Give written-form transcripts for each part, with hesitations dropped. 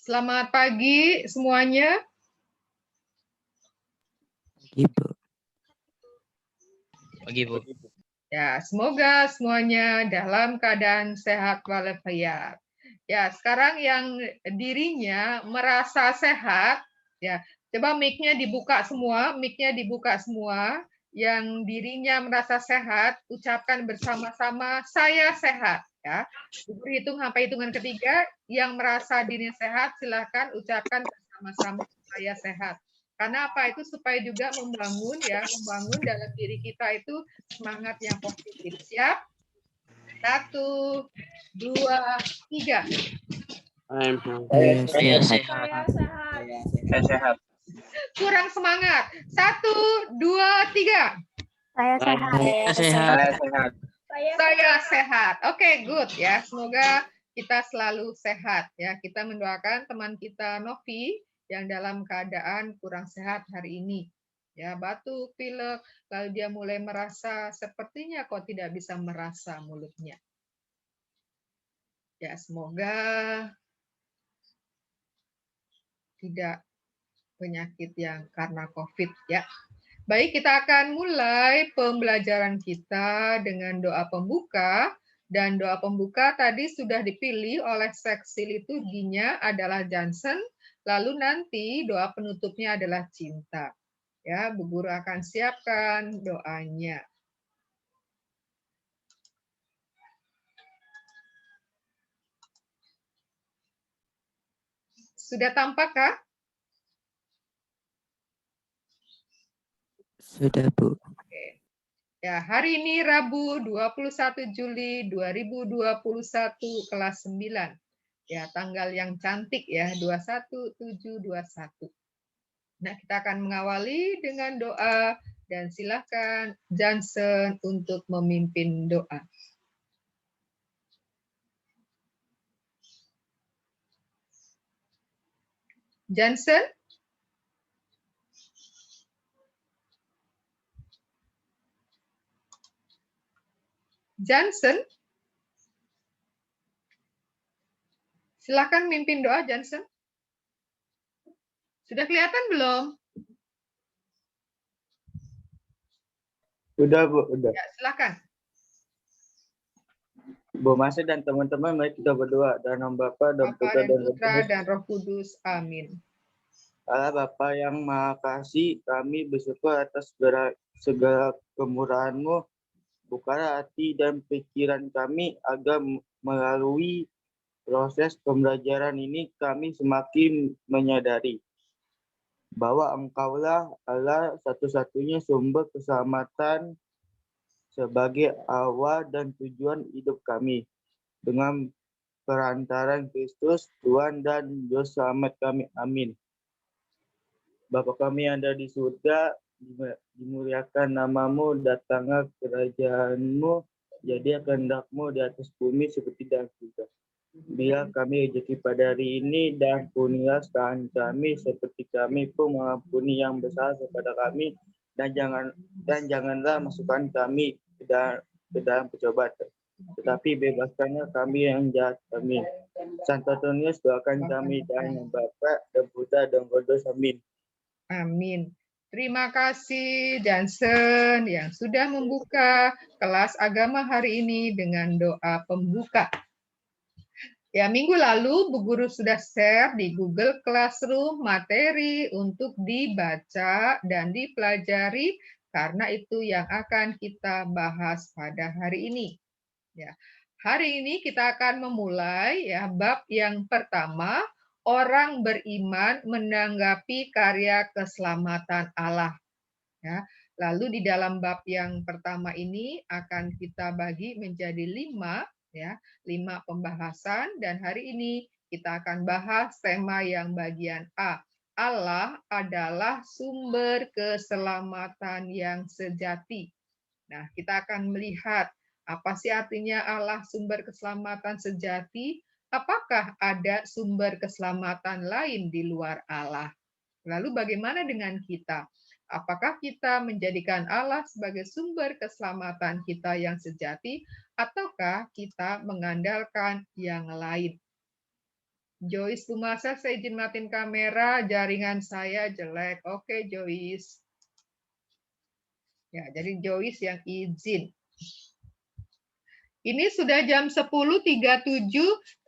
Selamat pagi semuanya. Ibu. Pagi, Bu. Ya, semoga semuanya dalam keadaan sehat walafiat. Ya, sekarang yang dirinya merasa sehat, ya, coba mic-nya dibuka semua, mic-nya dibuka semua. Yang dirinya merasa sehat, ucapkan bersama-sama, saya sehat. Ya, berhitung sampai hitungan ketiga. Yang merasa dirinya sehat, silakan ucapkan bersama-sama, saya sehat. Karena apa? Itu supaya juga membangun dalam diri kita itu semangat yang positif. Siap? 1, 2, 3. Saya sehat. Saya sehat. Kurang semangat. 1, 2, 3. Saya sehat. Saya sehat. Saya sehat. Saya sehat. Oke, good ya. Semoga kita selalu sehat ya. Kita mendoakan teman kita Novi yang dalam keadaan kurang sehat hari ini. Ya, batuk, pilek, lalu dia mulai merasa sepertinya kok tidak bisa merasa mulutnya. Ya, semoga tidak penyakit yang karena COVID ya. Baik, kita akan mulai pembelajaran kita dengan doa pembuka. Dan doa pembuka tadi sudah dipilih oleh seksi liturginya adalah Johnson. Lalu nanti doa penutupnya adalah Cinta. Ya, Bu Guru akan siapkan doanya. Sudah tampakkah? Sudah, Bu. Oke. Ya, hari ini Rabu 21 Juli 2021 kelas 9. Ya, tanggal yang cantik ya, 21721. Nah, kita akan mengawali dengan doa dan silakan Johnson untuk memimpin doa. Johnson? Johnson? Silakan mimpin doa, Johnson. Sudah kelihatan belum? Udah, Bu, udah. Ya, silakan. Bu Masih dan teman-teman, mari kita berdoa. Dan nama Bapa dan Bapa Putra dan dan Roh Putra Kudus. dan Roh Kudus. Amin. Allah Bapa yang Maha Kasih, kami bersyukur atas segala kemurahan-Mu. Bukalah hati dan pikiran kami agar melalui proses pembelajaran ini kami semakin menyadari bahwa Engkaulah Allah satu-satunya sumber keselamatan sebagai awal dan tujuan hidup kami. Dengan perantaran Kristus, Tuhan dan Juru Selamat kami. Amin. Bapa kami yang ada di surga, dimuliakan namamu, datanglah kerajaanmu, jadi kehendak-Mu di atas bumi seperti di surga. Bila kami rezeki pada hari ini, dan ampunilah kesalahan kami seperti kami pun mengampuni yang bersalah kepada kami, dan janganlah masukkan kami ke dalam percobaan, tetapi bebaskanlah kami yang jahat. Amin. Santo Antonius, doakan kami dan Bapa dan Putra dan Roh Kudus. Amin. Amin. Terima kasih Johnson yang sudah membuka kelas agama hari ini dengan doa pembuka. Ya, minggu lalu Bu Guru sudah share di Google Classroom materi untuk dibaca dan dipelajari karena itu yang akan kita bahas pada hari ini. Ya. Hari ini kita akan memulai ya bab yang pertama, orang beriman menanggapi karya keselamatan Allah. Ya. Lalu di dalam bab yang pertama ini akan kita bagi menjadi 5 ya, 5 pembahasan dan hari ini kita akan bahas tema yang bagian A. Allah adalah sumber keselamatan yang sejati. Nah, kita akan melihat apa sih artinya Allah sumber keselamatan sejati? Apakah ada sumber keselamatan lain di luar Allah? Lalu bagaimana dengan kita? Apakah kita menjadikan Allah sebagai sumber keselamatan kita yang sejati, ataukah kita mengandalkan yang lain? Joyce Bumasa, saya izin matiin kamera, jaringan saya jelek. Oke, Joyce. Ya, jadi Joyce yang izin. Ini sudah jam 10.37.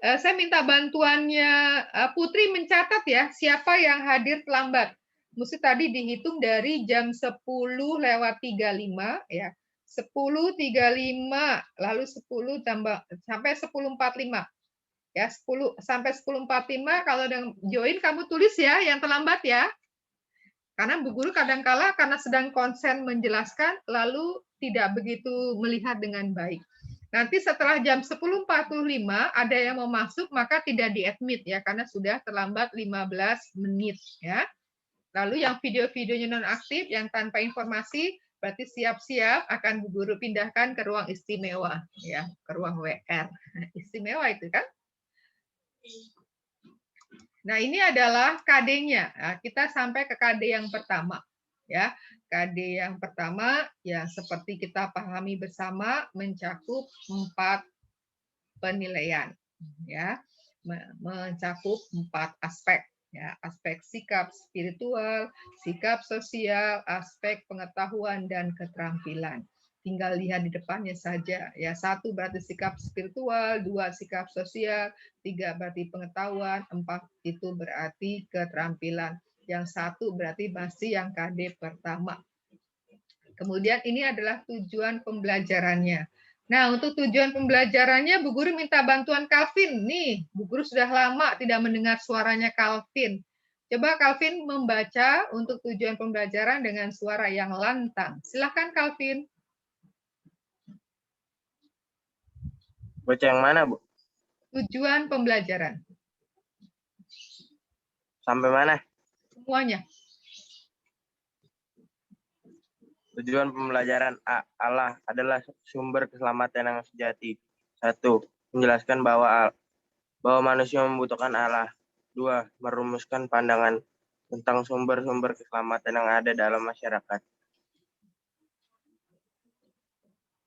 Saya minta bantuannya Putri mencatat ya, siapa yang hadir terlambat. Mesti tadi dihitung dari jam 10:35 ya. 10:35, lalu 10 tambah sampai 10:45. Ya, 10 sampai 10:45 kalau yang join kamu tulis ya yang terlambat ya. Karena Bu Guru kadangkala karena sedang konsen menjelaskan lalu tidak begitu melihat dengan baik. Nanti setelah jam 10.45 ada yang mau masuk maka tidak di-admit ya karena sudah terlambat 15 menit ya. Lalu yang video-videonya nonaktif yang tanpa informasi berarti siap-siap akan Bu Guru pindahkan ke ruang istimewa ya, ke ruang WR. Istimewa itu kan? Nah, ini adalah KD-nya. Nah, kita sampai ke KD yang pertama. Ya, KD yang pertama ya seperti kita pahami bersama mencakup 4 penilaian. Ya, mencakup 4 aspek. Ya, aspek sikap spiritual, sikap sosial, aspek pengetahuan dan keterampilan. Tinggal lihat di depannya saja. Ya, 1 berarti sikap spiritual, 2 sikap sosial, 3 berarti pengetahuan, 4 itu berarti keterampilan. Yang 1 berarti masih yang KD pertama. Kemudian ini adalah tujuan pembelajarannya. Nah, untuk tujuan pembelajarannya Bu Guru minta bantuan Calvin. Nih, Bu Guru sudah lama tidak mendengar suaranya Calvin. Coba Calvin membaca untuk tujuan pembelajaran dengan suara yang lantang. Silakan Calvin. Baca yang mana, Bu? Tujuan pembelajaran. Sampai mana? Semuanya. Tujuan pembelajaran A. Allah adalah sumber keselamatan yang sejati. 1. Menjelaskan bahwa manusia membutuhkan Allah. 2. Merumuskan pandangan tentang sumber-sumber keselamatan yang ada dalam masyarakat.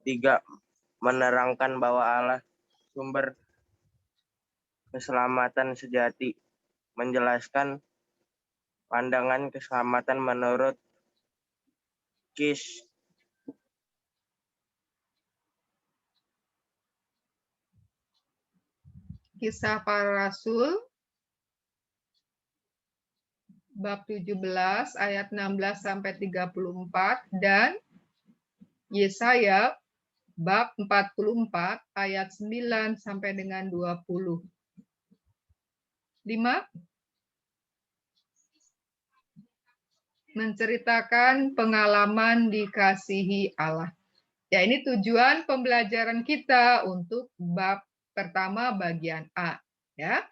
3. Menerangkan bahwa Allah sumber keselamatan sejati. Menjelaskan pandangan keselamatan menurut KIS. Kisah Para Rasul bab 17 ayat 16 sampai 34 dan Yesaya bab 44 ayat 9 sampai dengan 20. 5. Menceritakan pengalaman dikasihi Allah. Ya, ini tujuan pembelajaran kita untuk bab pertama bagian A. Ya,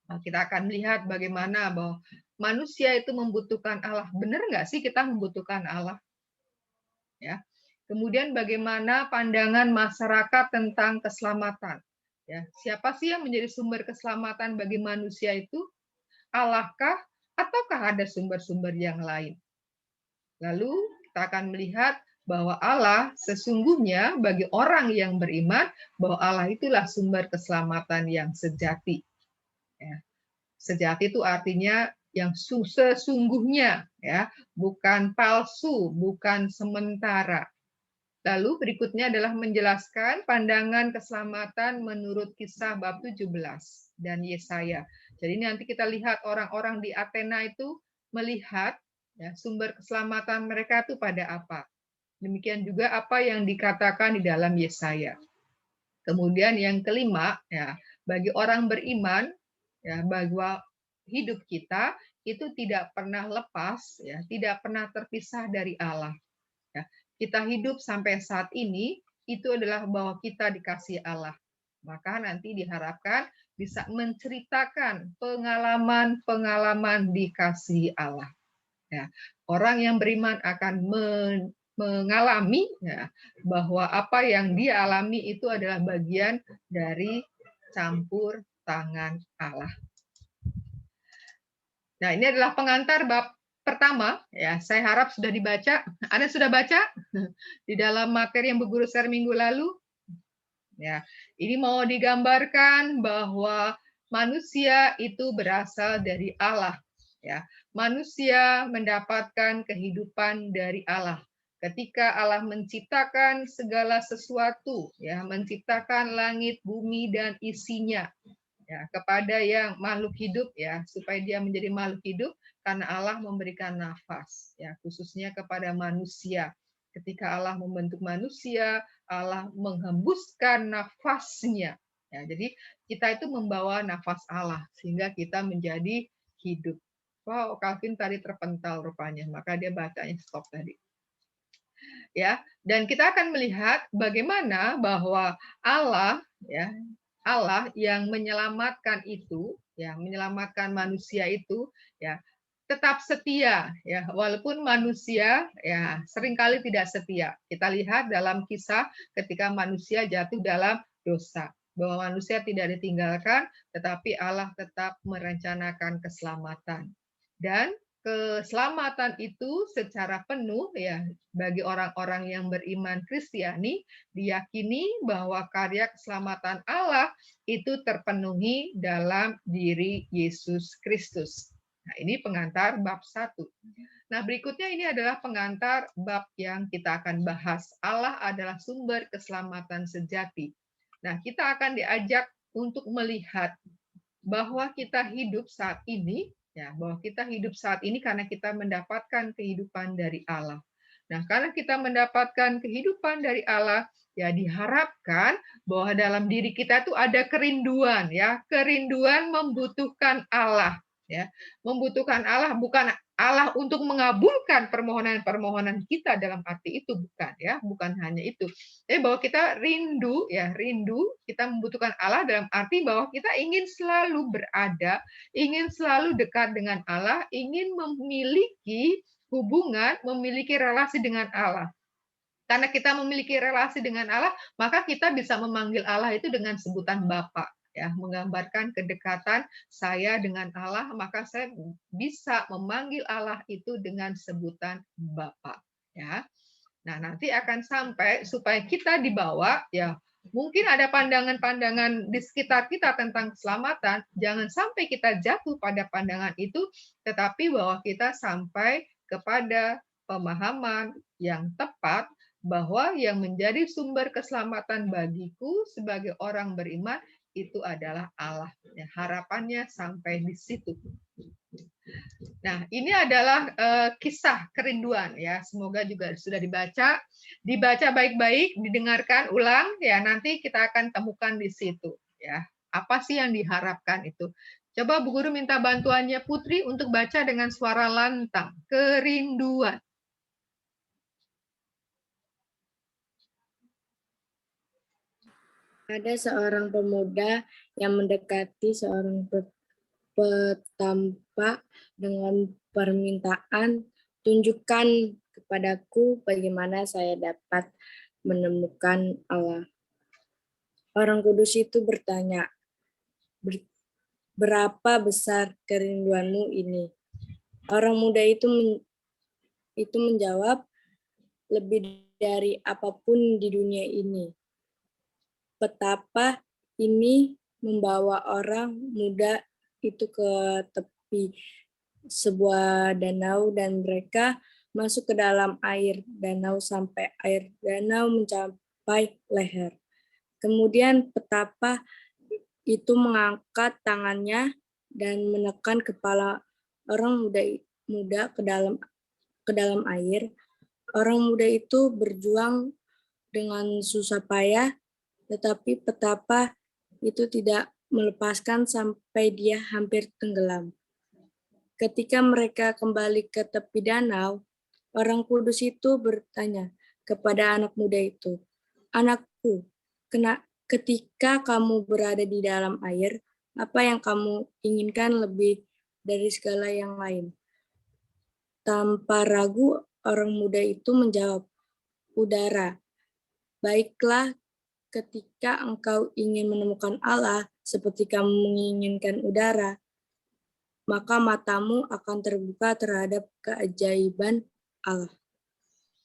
nah, kita akan melihat bagaimana bahwa manusia itu membutuhkan Allah. Benar nggak sih kita membutuhkan Allah? Ya. Kemudian bagaimana pandangan masyarakat tentang keselamatan? Ya, siapa sih yang menjadi sumber keselamatan bagi manusia itu? Allahkah ataukah ada sumber-sumber yang lain? Lalu kita akan melihat bahwa Allah sesungguhnya bagi orang yang beriman bahwa Allah itulah sumber keselamatan yang sejati. Ya. Sejati itu artinya yang sesungguhnya, ya, bukan palsu, bukan sementara. Lalu berikutnya adalah menjelaskan pandangan keselamatan menurut Kisah bab 17 dan Yesaya. Jadi nanti kita lihat orang-orang di Athena itu melihat ya, sumber keselamatan mereka itu pada apa. Demikian juga apa yang dikatakan di dalam Yesaya. Kemudian yang kelima, ya, bagi orang beriman, ya, bahwa hidup kita itu tidak pernah lepas, ya, tidak pernah terpisah dari Allah. Ya, kita hidup sampai saat ini itu adalah bahwa kita dikasihi Allah. Maka nanti diharapkan bisa menceritakan pengalaman-pengalaman dikasihi Allah. Ya, orang yang beriman akan mengalami ya, bahwa apa yang dia alami itu adalah bagian dari campur tangan Allah. Nah, ini adalah pengantar bab pertama, ya. Saya harap sudah dibaca. Anda sudah baca di dalam materi yang Bu Guru share minggu lalu? Ya, ini mau digambarkan bahwa manusia itu berasal dari Allah. Ya, manusia mendapatkan kehidupan dari Allah. Ketika Allah menciptakan segala sesuatu, ya, menciptakan langit, bumi dan isinya, ya, kepada yang makhluk hidup, ya, supaya dia menjadi makhluk hidup karena Allah memberikan nafas, ya, khususnya kepada manusia. Ketika Allah membentuk manusia, Allah menghembuskan nafasnya. Ya, jadi kita itu membawa nafas Allah sehingga kita menjadi hidup. Wow, Calvin tadi terpental rupanya, maka dia bacanya stop tadi. Ya, dan kita akan melihat bagaimana bahwa Allah, ya, Allah yang menyelamatkan itu, ya, menyelamatkan manusia itu, ya, tetap setia, ya, walaupun manusia, ya, seringkali tidak setia. Kita lihat dalam kisah ketika manusia jatuh dalam dosa, bahwa manusia tidak ditinggalkan, tetapi Allah tetap merencanakan keselamatan. Dan keselamatan itu secara penuh, ya, bagi orang-orang yang beriman Kristiani diyakini bahwa karya keselamatan Allah itu terpenuhi dalam diri Yesus Kristus. Nah, ini pengantar bab 1. Nah, berikutnya ini adalah pengantar bab yang kita akan bahas. Allah adalah sumber keselamatan sejati. Nah, kita akan diajak untuk melihat bahwa kita hidup saat ini, ya, bahwa kita hidup saat ini karena kita mendapatkan kehidupan dari Allah. Nah, karena kita mendapatkan kehidupan dari Allah, ya, diharapkan bahwa dalam diri kita itu ada kerinduan, ya, kerinduan membutuhkan Allah, ya, membutuhkan Allah, bukan Allah untuk mengabulkan permohonan-permohonan kita dalam arti itu, bukan, ya, bukan hanya itu. Tapi bahwa kita rindu, ya, rindu, kita membutuhkan Allah dalam arti bahwa kita ingin selalu berada, ingin selalu dekat dengan Allah, ingin memiliki hubungan, memiliki relasi dengan Allah. Karena kita memiliki relasi dengan Allah, maka kita bisa memanggil Allah itu dengan sebutan Bapa, ya, menggambarkan kedekatan saya dengan Allah, maka saya bisa memanggil Allah itu dengan sebutan Bapa, ya. Nah, nanti akan sampai supaya kita dibawa, ya, mungkin ada pandangan-pandangan di sekitar kita tentang keselamatan, jangan sampai kita jatuh pada pandangan itu, tetapi bahwa kita sampai kepada pemahaman yang tepat bahwa yang menjadi sumber keselamatan bagiku sebagai orang beriman itu adalah Allah. Ya, harapannya sampai di situ. Nah, ini adalah kisah kerinduan, ya. Semoga juga sudah dibaca baik-baik, didengarkan ulang, ya. Nanti kita akan temukan di situ, ya. Apa sih yang diharapkan itu? Coba Bu Guru minta bantuannya Putri untuk baca dengan suara lantang. Kerinduan. Ada seorang pemuda yang mendekati seorang petampak dengan permintaan, tunjukkan kepadaku bagaimana saya dapat menemukan Allah. Orang kudus itu bertanya, berapa besar kerinduanmu ini? Orang muda itu menjawab, lebih dari apapun di dunia ini. Petapa ini membawa orang muda itu ke tepi sebuah danau dan mereka masuk ke dalam air danau sampai air danau mencapai leher. Kemudian petapa itu mengangkat tangannya dan menekan kepala orang muda ke dalam air. Orang muda itu berjuang dengan susah payah, tetapi petapa itu tidak melepaskan sampai dia hampir tenggelam. Ketika mereka kembali ke tepi danau, orang kudus itu bertanya kepada anak muda itu, "Anakku, ketika kamu berada di dalam air, apa yang kamu inginkan lebih dari segala yang lain?" Tanpa ragu, orang muda itu menjawab, "Udara." Baiklah, ketika engkau ingin menemukan Allah seperti kamu menginginkan udara, maka matamu akan terbuka terhadap keajaiban Allah.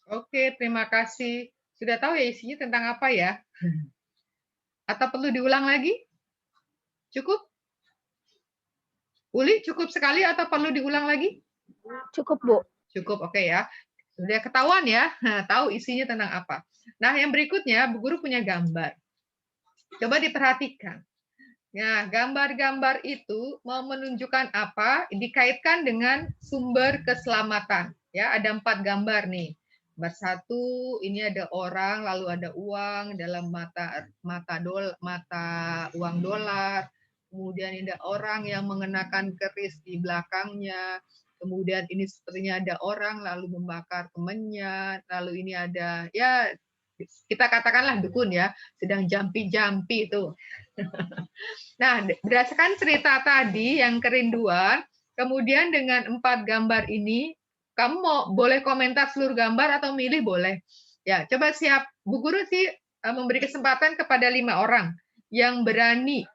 Oke, terima kasih. Sudah tahu ya isinya tentang apa ya? Atau perlu diulang lagi? Cukup? Uli, cukup sekali atau perlu diulang lagi? Cukup, Bu. Cukup, oke ya. Sudah ketahuan ya, tahu isinya tentang apa. Nah, yang berikutnya, Bu Guru punya gambar. Coba diperhatikan. Nah, gambar-gambar itu mau menunjukkan apa? Dikaitkan dengan sumber keselamatan. Ya, ada 4 gambar nih. Gambar 1, ini ada orang, lalu ada uang dalam mata uang dolar. Kemudian ini ada orang yang mengenakan keris di belakangnya. Kemudian ini sepertinya ada orang lalu membakar temannya. Lalu ini ada, ya kita katakanlah dukun ya, sedang jampi-jampi itu. Nah, berdasarkan cerita tadi yang kerinduan, kemudian dengan 4 gambar ini, kamu boleh komentar seluruh gambar atau milih boleh. Ya, coba siap. Bu Guru sih memberi kesempatan kepada 5 orang yang berani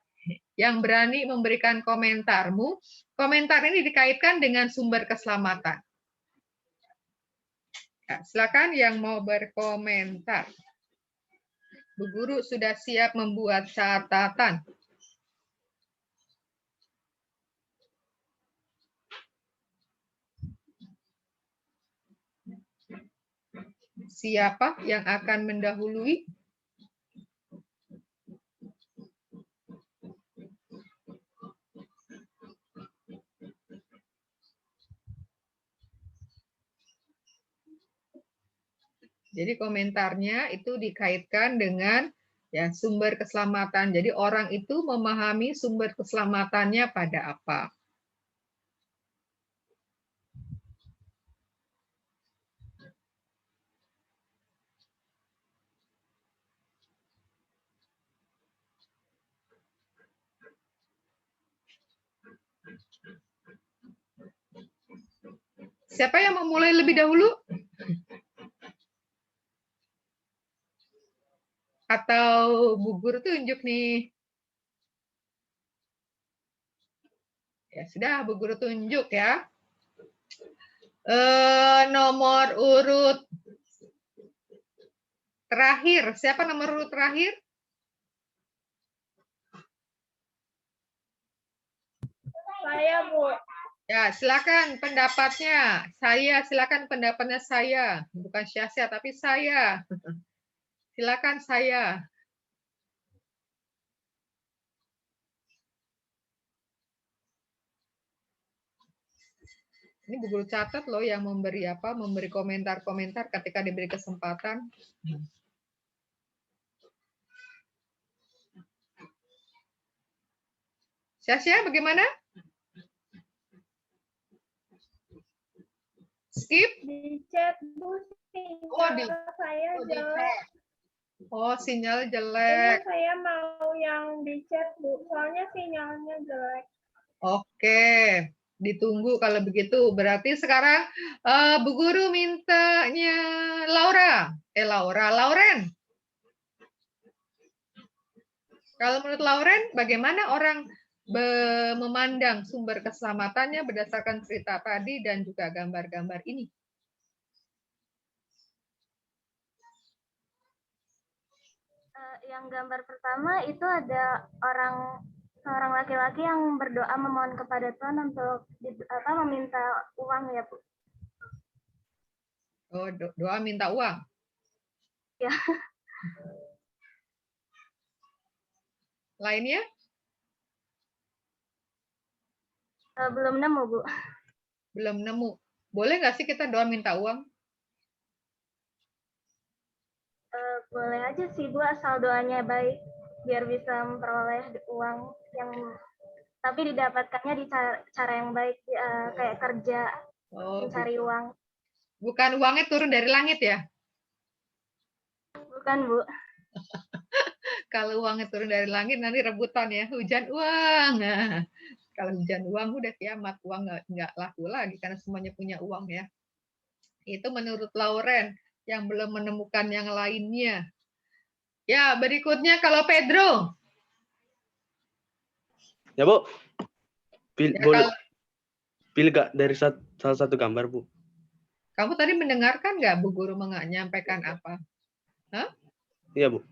memberikan komentarmu. Komentar ini dikaitkan dengan sumber keselamatan. Ya, silakan yang mau berkomentar. Bu Guru sudah siap membuat catatan. Siapa yang akan mendahului? Jadi komentarnya itu dikaitkan dengan ya sumber keselamatan. Jadi orang itu memahami sumber keselamatannya pada apa. Siapa yang memulai lebih dahulu? Atau Bu Guru tunjuk nih? Ya sudah, Bu Guru tunjuk ya. Nomor urut terakhir. Siapa nomor urut terakhir? Saya, Bu. Ya, silakan pendapatnya. Silakan pendapatnya saya. Bukan Syahsia, tapi saya. Silakan saya. Ini Bu Guru catat loh yang memberi memberi komentar-komentar ketika diberi kesempatan. Syahsia bagaimana? Skip? Di chat, Bu. Saya jelek. Oh, sinyal jelek. Saya mau yang di chat, Bu. Soalnya sinyalnya jelek. Oke, ditunggu kalau begitu. Berarti sekarang Bu Guru mintanya Lauren. Kalau menurut Lauren, bagaimana orang memandang sumber keselamatannya berdasarkan cerita tadi dan juga gambar-gambar ini? Yang gambar pertama itu ada seorang laki-laki yang berdoa memohon kepada Tuhan untuk meminta uang ya, Bu. Oh, doa minta uang. Ya. Lainnya? Belum nemu, Bu. Belum nemu. Boleh nggak sih kita doa minta uang? Boleh aja sih, Bu, asal doanya baik biar bisa memperoleh uang yang tapi didapatkannya di cara yang baik, kayak kerja, mencari uang. Bukan uangnya turun dari langit ya? Bukan, Bu. Kalau uangnya turun dari langit nanti rebutan ya, hujan uang. Nah, kalau hujan uang udah kiamat, uang nggak laku lagi karena semuanya punya uang ya. Itu menurut Lauren yang belum menemukan yang lainnya. Ya, berikutnya kalau Pedro. Ya, Bu. Ya, Pilih nggak dari salah satu gambar, Bu? Kamu tadi mendengarkan nggak Bu Guru menyampaikan apa? Hah? Iya, Bu.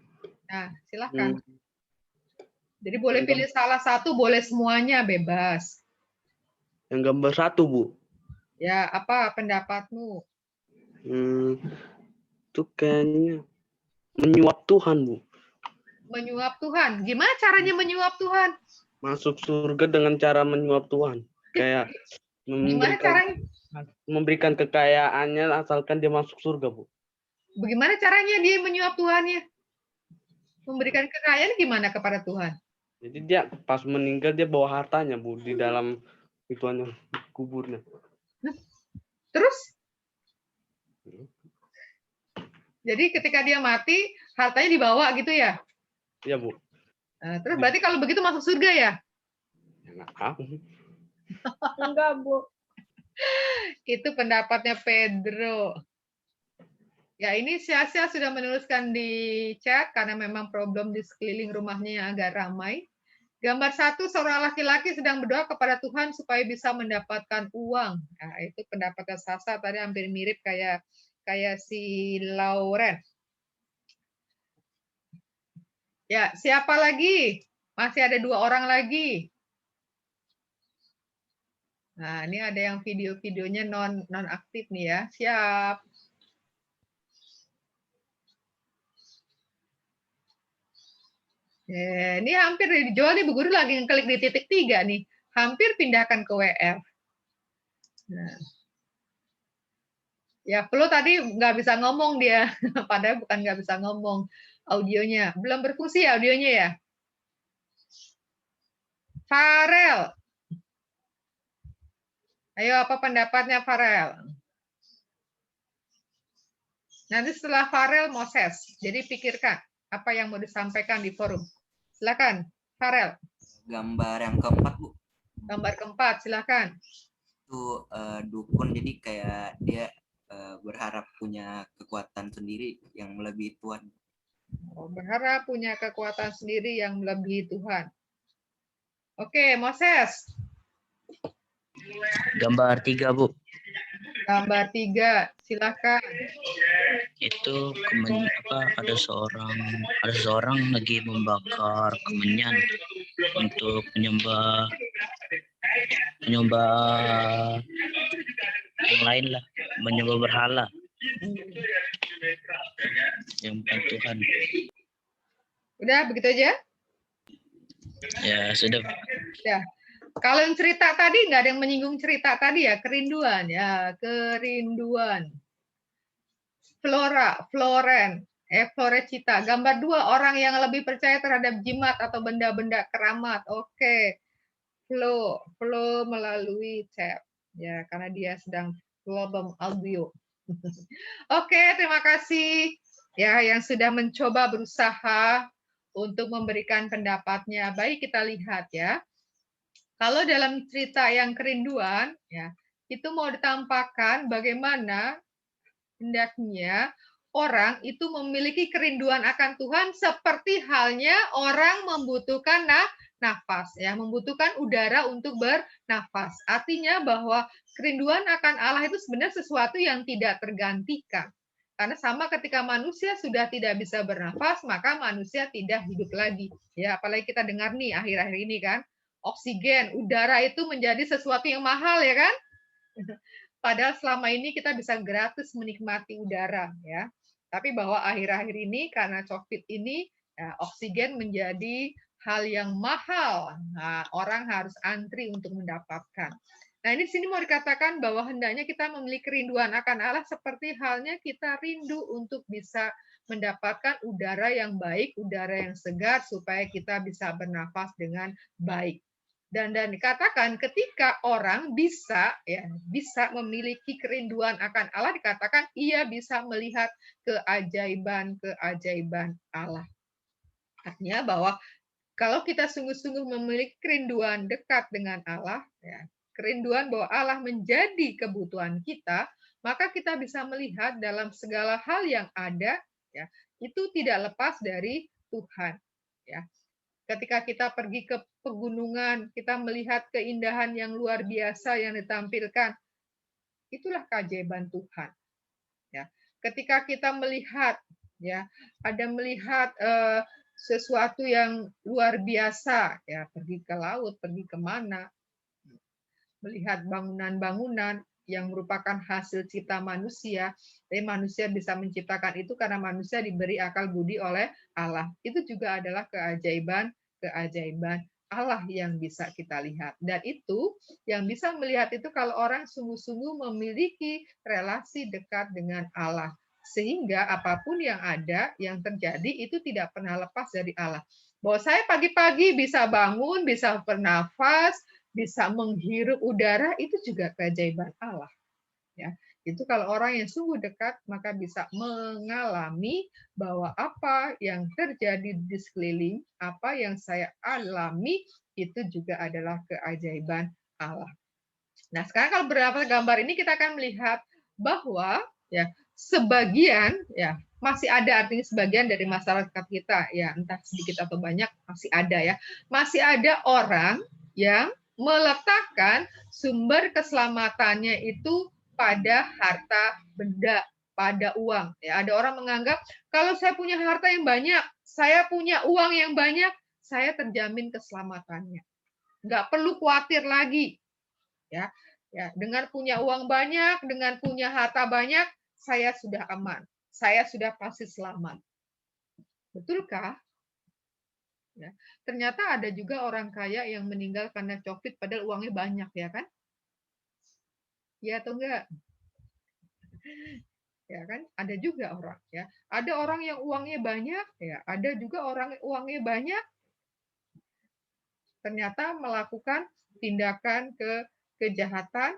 Nah, silakan. Jadi boleh pilih salah satu, boleh semuanya, bebas. Yang gambar 1, Bu. Ya, apa pendapatmu? Itu kayaknya menyuap Tuhan, Bu. Menyuap Tuhan. Gimana caranya menyuap Tuhan? Masuk surga dengan cara menyuap Tuhan. Kayak Gimana caranya? memberikan kekayaannya asalkan dia masuk surga, Bu. Bagaimana caranya dia menyuap Tuhannya? Memberikan kekayaan gimana kepada Tuhan? Jadi dia pas meninggal dia bawa hartanya, Bu, di dalam ituannya kuburnya. Terus? Jadi ketika dia mati, hartanya dibawa gitu ya? Iya, Bu. Nah, terus berarti kalau begitu masuk surga ya? Ya, nggak tahu. Enggak, Bu. Itu pendapatnya Pedro. Ya, ini Sia-Sia sudah menuliskan di chat karena memang problem di sekeliling rumahnya yang agak ramai. Gambar 1, seorang laki-laki sedang berdoa kepada Tuhan supaya bisa mendapatkan uang. Nah, itu pendapatnya Sasa tadi hampir mirip kayak si Lauren. Ya, siapa lagi? Masih ada 2 orang lagi. Nah, ini ada yang video-videonya non aktif nih ya. Siap. Ini hampir dijual nih, Bu Guru lagi ngeklik di titik 3 nih. Hampir pindahkan ke WR. Nah. Ya, Flo tadi nggak bisa ngomong dia. Padahal bukan nggak bisa ngomong. Audionya. Belum berfungsi ya audionya ya? Farel. Ayo, apa pendapatnya Farel? Nanti setelah Farel, Moses. Jadi pikirkan apa yang mau disampaikan di forum. Silakan, Farel. Gambar yang keempat, Bu. Gambar keempat, silakan. Itu dukun, jadi kayak dia berharap punya kekuatan sendiri yang melebihi Tuhan. Oh, berharap punya kekuatan sendiri yang melebihi Tuhan. Oke, Moses. Gambar 3, Bu. Gambar 3, silakan. Itu ada seorang lagi membakar kemenyan untuk menyembah yang lain lah, menyembah berhala yang bukan Tuhan. Udah begitu aja? Ya, sudah. Ya. Kalau yang cerita tadi nggak ada yang menyinggung cerita tadi ya, kerinduan ya, kerinduan. Florecita. Gambar 2, orang yang lebih percaya terhadap jimat atau benda-benda keramat. Oke. Flo melalui chat. Ya, karena dia sedang problem audio. Oke, terima kasih ya yang sudah mencoba berusaha untuk memberikan pendapatnya. Baik, kita lihat ya. Kalau dalam cerita yang kerinduan, ya, itu mau ditampakkan bagaimana hendaknya orang itu memiliki kerinduan akan Tuhan seperti halnya orang membutuhkan nafas, ya, membutuhkan udara untuk bernafas. Artinya bahwa kerinduan akan Allah itu sebenarnya sesuatu yang tidak tergantikan. Karena sama ketika manusia sudah tidak bisa bernafas, maka manusia tidak hidup lagi. Ya, apalagi kita dengar nih akhir-akhir ini kan, oksigen, udara itu menjadi sesuatu yang mahal ya kan? Padahal selama ini kita bisa gratis menikmati udara ya. Tapi bahwa akhir-akhir ini karena COVID ini ya, oksigen menjadi hal yang mahal. Nah, orang harus antri untuk mendapatkan. Nah, ini di sini mau dikatakan bahwa hendaknya kita memiliki kerinduan akan Allah seperti halnya kita rindu untuk bisa mendapatkan udara yang baik, udara yang segar supaya kita bisa bernafas dengan baik. Dan dikatakan ketika orang bisa memiliki kerinduan akan Allah, dikatakan ia bisa melihat keajaiban Allah. Artinya bahwa kalau kita sungguh-sungguh memiliki kerinduan dekat dengan Allah, ya, kerinduan bahwa Allah menjadi kebutuhan kita, maka kita bisa melihat dalam segala hal yang ada, ya, itu tidak lepas dari Tuhan. Ya. Ketika kita pergi ke pegunungan, kita melihat keindahan yang luar biasa yang ditampilkan. Itulah keajaiban Tuhan. Ya. Ketika kita melihat, ya, ada melihat sesuatu yang luar biasa, ya, pergi ke laut, pergi kemana, melihat bangunan-bangunan yang merupakan hasil cipta manusia, tapi manusia bisa menciptakan itu karena manusia diberi akal budi oleh Allah. Itu juga adalah keajaiban Allah yang bisa kita lihat. Dan itu yang bisa melihat itu kalau orang sungguh-sungguh memiliki relasi dekat dengan Allah. Sehingga apapun yang ada, yang terjadi itu tidak pernah lepas dari Allah. Bahwa saya pagi-pagi bisa bangun, bisa bernafas, bisa menghirup udara, itu juga keajaiban Allah. Ya, itu kalau orang yang sungguh dekat, maka bisa mengalami bahwa apa yang terjadi di sekeliling, apa yang saya alami, itu juga adalah keajaiban Allah. Nah, sekarang kalau beberapa gambar ini kita akan melihat bahwa ya sebagian ya masih ada, artinya sebagian dari masyarakat kita ya, entah sedikit atau banyak masih ada ya. Masih ada orang yang meletakkan sumber keselamatannya itu pada harta benda, pada uang. Ya, ada orang menganggap kalau saya punya harta yang banyak, saya punya uang yang banyak, saya terjamin keselamatannya. Nggak perlu khawatir lagi. Ya, dengan punya uang banyak, dengan punya harta banyak, saya sudah aman. Saya sudah pasti selamat. Betulkah? Ya, ternyata ada juga orang kaya yang meninggal karena COVID padahal uangnya banyak, ya kan? Ya atau enggak? Ya kan? Ada juga orang, ya. Ada orang yang uangnya banyak, ya. Ada juga orang uangnya banyak, ternyata melakukan tindakan kejahatan.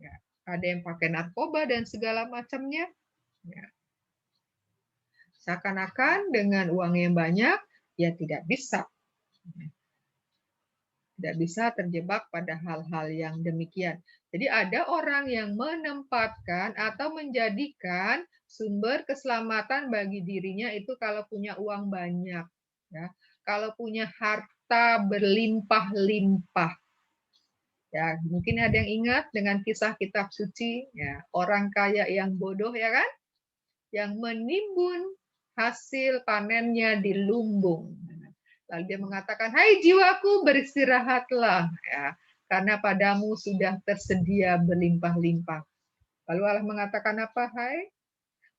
Ya, ada yang pakai narkoba dan segala macamnya. Ya. Seakan-akan dengan uang yang banyak, ya tidak bisa. Tidak bisa terjebak pada hal-hal yang demikian. Jadi ada orang yang menempatkan atau menjadikan sumber keselamatan bagi dirinya itu kalau punya uang banyak. Ya. Kalau punya harta berlimpah-limpah. Ya, mungkin ada yang ingat dengan kisah kitab suci, ya, orang kaya yang bodoh, ya kan? Yang menimbun hasil panennya di lumbung. Lalu dia mengatakan, hai jiwaku beristirahatlah, ya, karena padamu sudah tersedia berlimpah-limpah. Lalu Allah mengatakan apa? Hai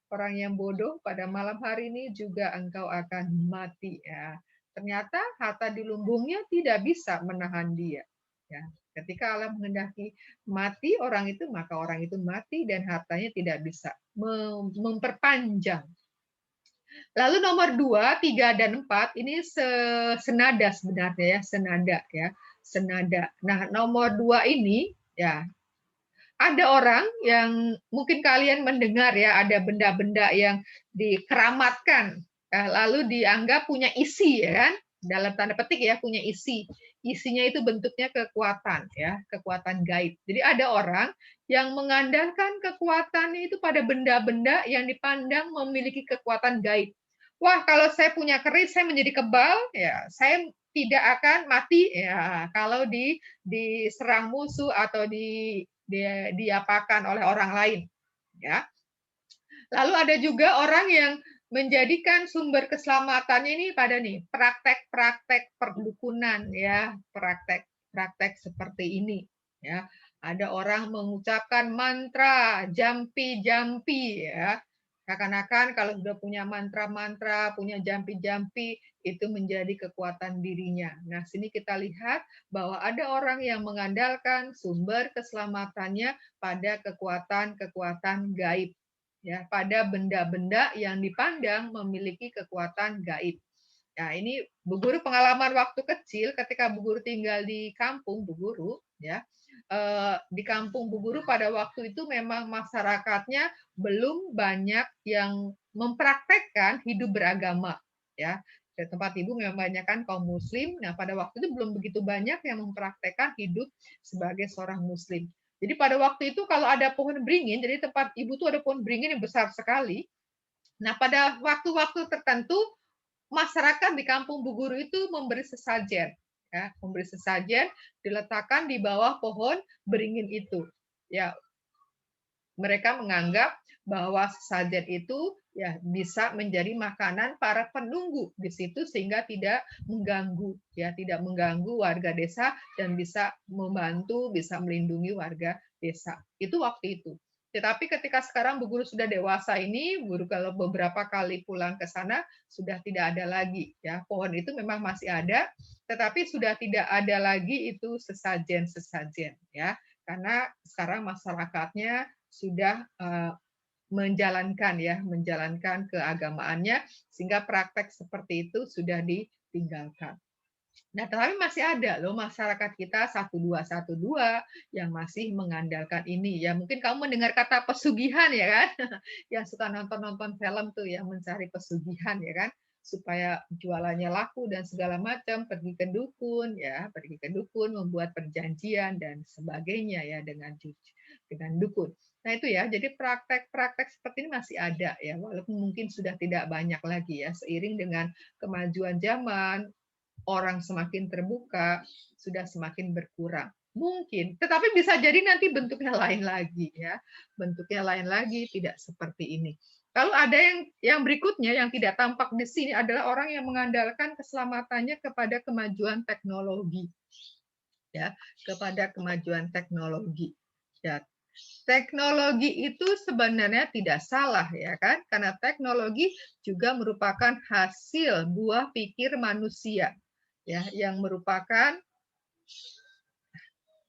orang yang bodoh, pada malam hari ini juga engkau akan mati. Ya. Ternyata harta di lumbungnya tidak bisa menahan dia. Ya. Ketika Allah menghendaki mati orang itu, maka orang itu mati dan hartanya tidak bisa memperpanjang. Lalu nomor 2, 3, dan 4 ini senada sebenarnya ya, senada. Nah, nomor 2 ini ya ada orang yang mungkin kalian mendengar ya, ada benda-benda yang dikeramatkan lalu dianggap punya isi ya kan? Dalam tanda petik ya, punya isi. Isinya itu bentuknya kekuatan ya, kekuatan gaib. Jadi ada orang yang mengandalkan kekuatannya itu pada benda-benda yang dipandang memiliki kekuatan gaib. Wah, kalau saya punya keris, saya menjadi kebal, ya, saya tidak akan mati ya kalau diserang musuh atau diapakan oleh orang lain. Ya. Lalu ada juga orang yang menjadikan sumber keselamatannya ini pada nih praktek-praktek perdukunan ya, praktek-praktek seperti ini ya. Ada orang mengucapkan mantra jampi-jampi ya. Seakan-akan kalau sudah punya mantra-mantra, punya jampi-jampi, itu menjadi kekuatan dirinya. Nah, sini kita lihat bahwa ada orang yang mengandalkan sumber keselamatannya pada kekuatan-kekuatan gaib. Ya, pada benda-benda yang dipandang memiliki kekuatan gaib. Nah, ini Bu Guru pengalaman waktu kecil ketika Bu Guru tinggal di kampung Bu Guru, ya. Di kampung Bu Guru pada waktu itu memang masyarakatnya belum banyak yang mempraktekkan hidup beragama, ya. Di tempat Ibu memang banyak kan kaum muslim. Nah, pada waktu itu belum begitu banyak yang mempraktekkan hidup sebagai seorang muslim. Jadi pada waktu itu kalau ada pohon beringin, jadi tempat Ibu tuh ada pohon beringin yang besar sekali. Nah, pada waktu-waktu tertentu masyarakat di kampung Bu Guru itu memberi sesajen, ya, memberi sesajen diletakkan di bawah pohon beringin itu. Ya, mereka menganggap bahwa sesajen itu ya bisa menjadi makanan para penunggu di situ sehingga tidak mengganggu, ya tidak mengganggu warga desa dan bisa membantu, bisa melindungi warga desa. Itu waktu itu. Tetapi ketika sekarang Bu Guru sudah dewasa ini, Bu Guru kalau beberapa kali pulang ke sana sudah tidak ada lagi, ya pohon itu memang masih ada, tetapi sudah tidak ada lagi itu sesajen-sesajen, ya karena sekarang masyarakatnya sudah menjalankan keagamaannya sehingga praktek seperti itu sudah ditinggalkan. Nah, tetapi masih ada loh masyarakat kita 1212 yang masih mengandalkan ini. Ya mungkin kamu mendengar kata pesugihan ya kan? Yang suka nonton-nonton film tuh yang mencari pesugihan ya kan? Supaya jualannya laku dan segala macam, pergi ke dukun, membuat perjanjian dan sebagainya ya dengan dukun. Nah itu ya, jadi praktek-praktek seperti ini masih ada ya, walaupun mungkin sudah tidak banyak lagi ya, seiring dengan kemajuan zaman, orang semakin terbuka, sudah semakin berkurang. Mungkin, tetapi bisa jadi nanti bentuknya lain lagi ya. Bentuknya lain lagi, tidak seperti ini. Kalau ada yang berikutnya yang tidak tampak di sini adalah orang yang mengandalkan keselamatannya kepada kemajuan teknologi. Ya, kepada kemajuan teknologi. Ya, teknologi itu sebenarnya tidak salah ya kan? Karena teknologi juga merupakan hasil buah pikir manusia. Ya, yang merupakan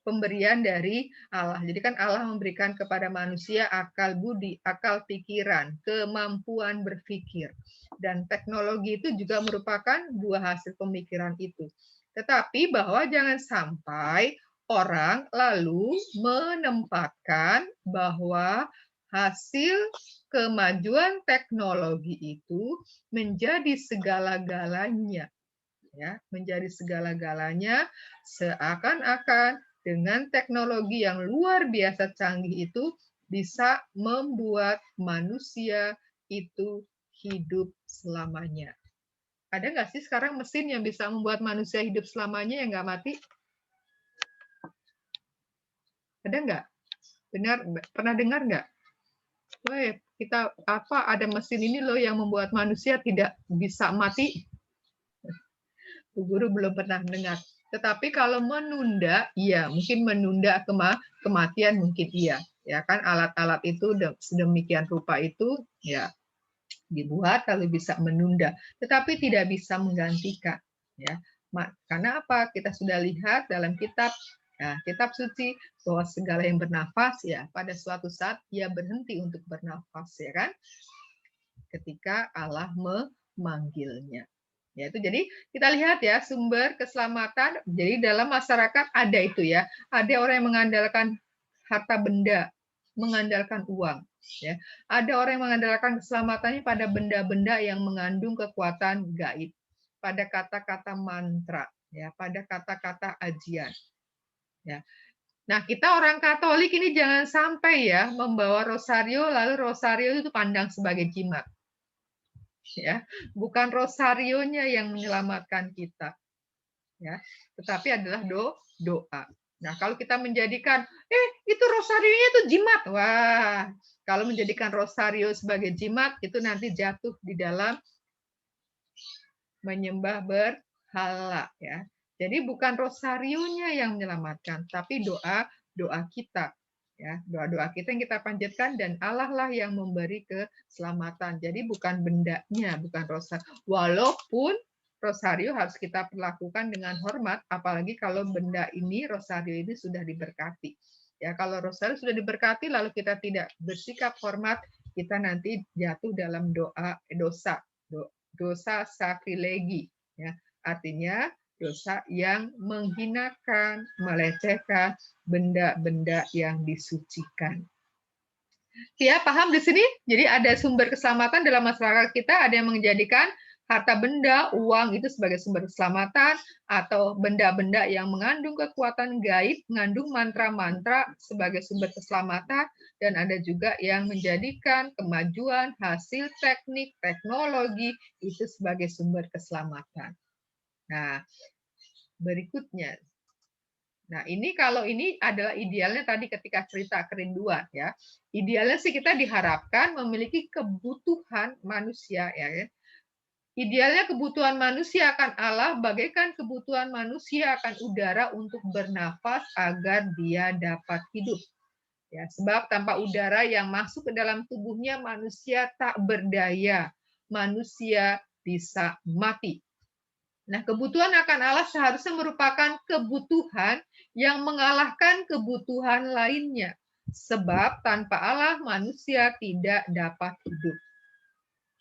pemberian dari Allah. Jadi kan Allah memberikan kepada manusia akal budi, akal pikiran, kemampuan berpikir. Dan teknologi itu juga merupakan buah hasil pemikiran itu. Tetapi bahwa jangan sampai orang lalu menempatkan bahwa hasil kemajuan teknologi itu menjadi segala-galanya. Ya, menjadi segala-galanya seakan-akan dengan teknologi yang luar biasa canggih itu bisa membuat manusia itu hidup selamanya. Ada nggak sih sekarang mesin yang bisa membuat manusia hidup selamanya yang nggak mati? Ada nggak? Benar? Pernah dengar nggak? Wah, kita ada mesin ini loh yang membuat manusia tidak bisa mati. Bu Guru belum pernah dengar. Tetapi kalau menunda, iya, mungkin menunda kematian mungkin iya. Ya kan alat-alat itu sedemikian rupa itu ya dibuat kalau bisa menunda, tetapi tidak bisa menggantikan. Ya, karena apa? Kita sudah lihat dalam kitab suci bahwa segala yang bernafas ya pada suatu saat ia berhenti untuk bernafas ya kan? Ketika Allah memanggilnya. Ya, itu jadi kita lihat ya sumber keselamatan. Jadi dalam masyarakat ada itu ya, ada orang yang mengandalkan harta benda, mengandalkan uang. Ya, ada orang yang mengandalkan keselamatannya pada benda-benda yang mengandung kekuatan gaib, pada kata-kata mantra, ya, pada kata-kata ajian. Ya. Nah, kita orang Katolik ini jangan sampai ya membawa rosario lalu rosario itu pandang sebagai jimat. Ya, bukan rosarionya yang menyelamatkan kita. Ya, tetapi adalah doa. Nah, kalau kita menjadikan itu rosarionya itu jimat. Wah, kalau menjadikan rosario sebagai jimat itu nanti jatuh di dalam menyembah berhala ya. Jadi bukan rosarionya yang menyelamatkan, tapi doa kita. Ya, doa-doa kita yang kita panjatkan dan Allah lah yang memberi keselamatan. Jadi bukan bendanya, bukan rosario. Walaupun rosario harus kita perlakukan dengan hormat, apalagi kalau benda ini rosario ini sudah diberkati. Ya, kalau rosario sudah diberkati lalu kita tidak bersikap hormat, kita nanti jatuh dalam dosa sakrilegi. Ya, artinya dosa yang menghinakan, melecehkan benda-benda yang disucikan. Ya, paham di sini? Jadi ada sumber keselamatan dalam masyarakat kita, ada yang menjadikan harta benda, uang itu sebagai sumber keselamatan, atau benda-benda yang mengandung kekuatan gaib, mengandung mantra-mantra sebagai sumber keselamatan, dan ada juga yang menjadikan kemajuan hasil teknik, teknologi itu sebagai sumber keselamatan. Nah, berikutnya, Nah, ini kalau ini adalah idealnya tadi ketika cerita kerinduan ya. Idealnya sih kita diharapkan memiliki kebutuhan manusia ya kan. Idealnya kebutuhan manusia akan Allah bagaikan kebutuhan manusia akan udara untuk bernafas agar dia dapat hidup. Ya, sebab tanpa udara yang masuk ke dalam tubuhnya manusia tak berdaya. Manusia bisa mati. Nah, kebutuhan akan Allah seharusnya merupakan kebutuhan yang mengalahkan kebutuhan lainnya. Sebab tanpa Allah manusia tidak dapat hidup.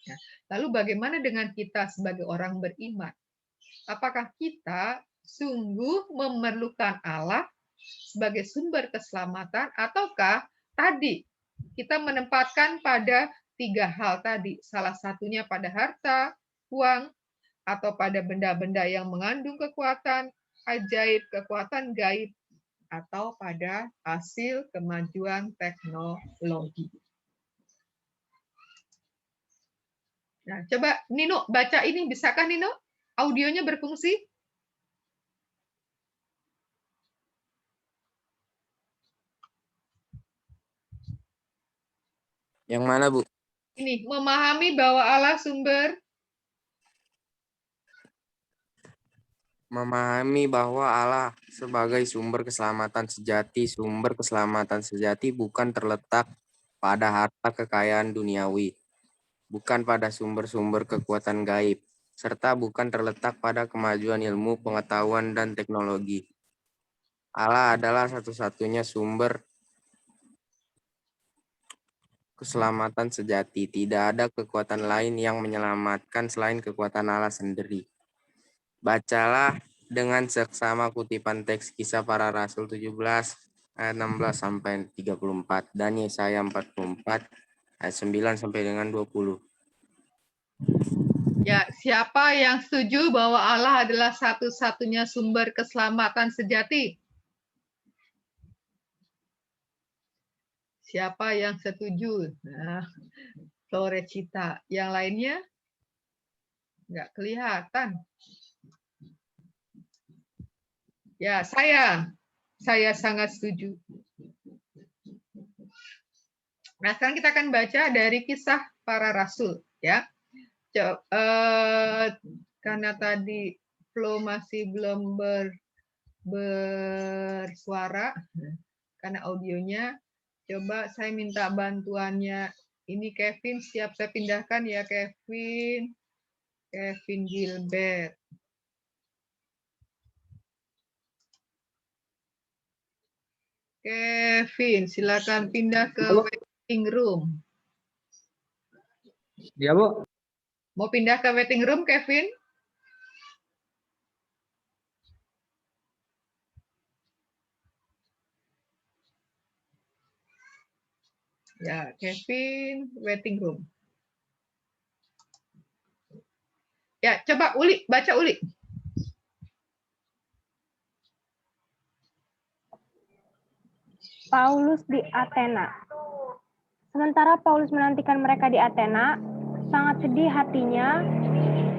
Nah, lalu bagaimana dengan kita sebagai orang beriman? Apakah kita sungguh memerlukan Allah sebagai sumber keselamatan, ataukah tadi kita menempatkan pada 3 hal tadi, salah satunya pada harta, uang, atau pada benda-benda yang mengandung kekuatan ajaib, kekuatan gaib, atau pada hasil kemajuan teknologi. Nah, coba Nino baca ini, bisakah Nino? Audionya berfungsi? Yang mana, Bu? Ini, memahami bahwa Allah sumber. Memahami bahwa Allah sebagai sumber keselamatan sejati. Sumber keselamatan sejati bukan terletak pada harta kekayaan duniawi, bukan pada sumber-sumber kekuatan gaib, serta bukan terletak pada kemajuan ilmu, pengetahuan, dan teknologi. Allah adalah satu-satunya sumber keselamatan sejati. Tidak ada kekuatan lain yang menyelamatkan selain kekuatan Allah sendiri. Bacalah dengan seksama kutipan teks Kisah Para Rasul 17 ayat 16 sampai 34 dan Yesaya 44 ayat 9 sampai dengan 20. Ya, siapa yang setuju bahwa Allah adalah satu-satunya sumber keselamatan sejati? Siapa yang setuju? Nah, Florecita. Yang lainnya? Nggak kelihatan. Ya, saya sangat setuju. Nah, sekarang kita akan baca dari Kisah Para Rasul, ya. Karena tadi Flo masih belum bersuara, karena audionya, coba saya minta bantuannya. Ini Kevin, siap saya pindahkan ya Kevin. Kevin Gilbert. Kevin, silakan pindah ke waiting room. Ya, Bu. Mau pindah ke waiting room, Kevin? Ya, Kevin, waiting room. Ya, coba Uli, baca Uli. Paulus di Athena. Sementara Paulus menantikan mereka di Athena, sangat sedih hatinya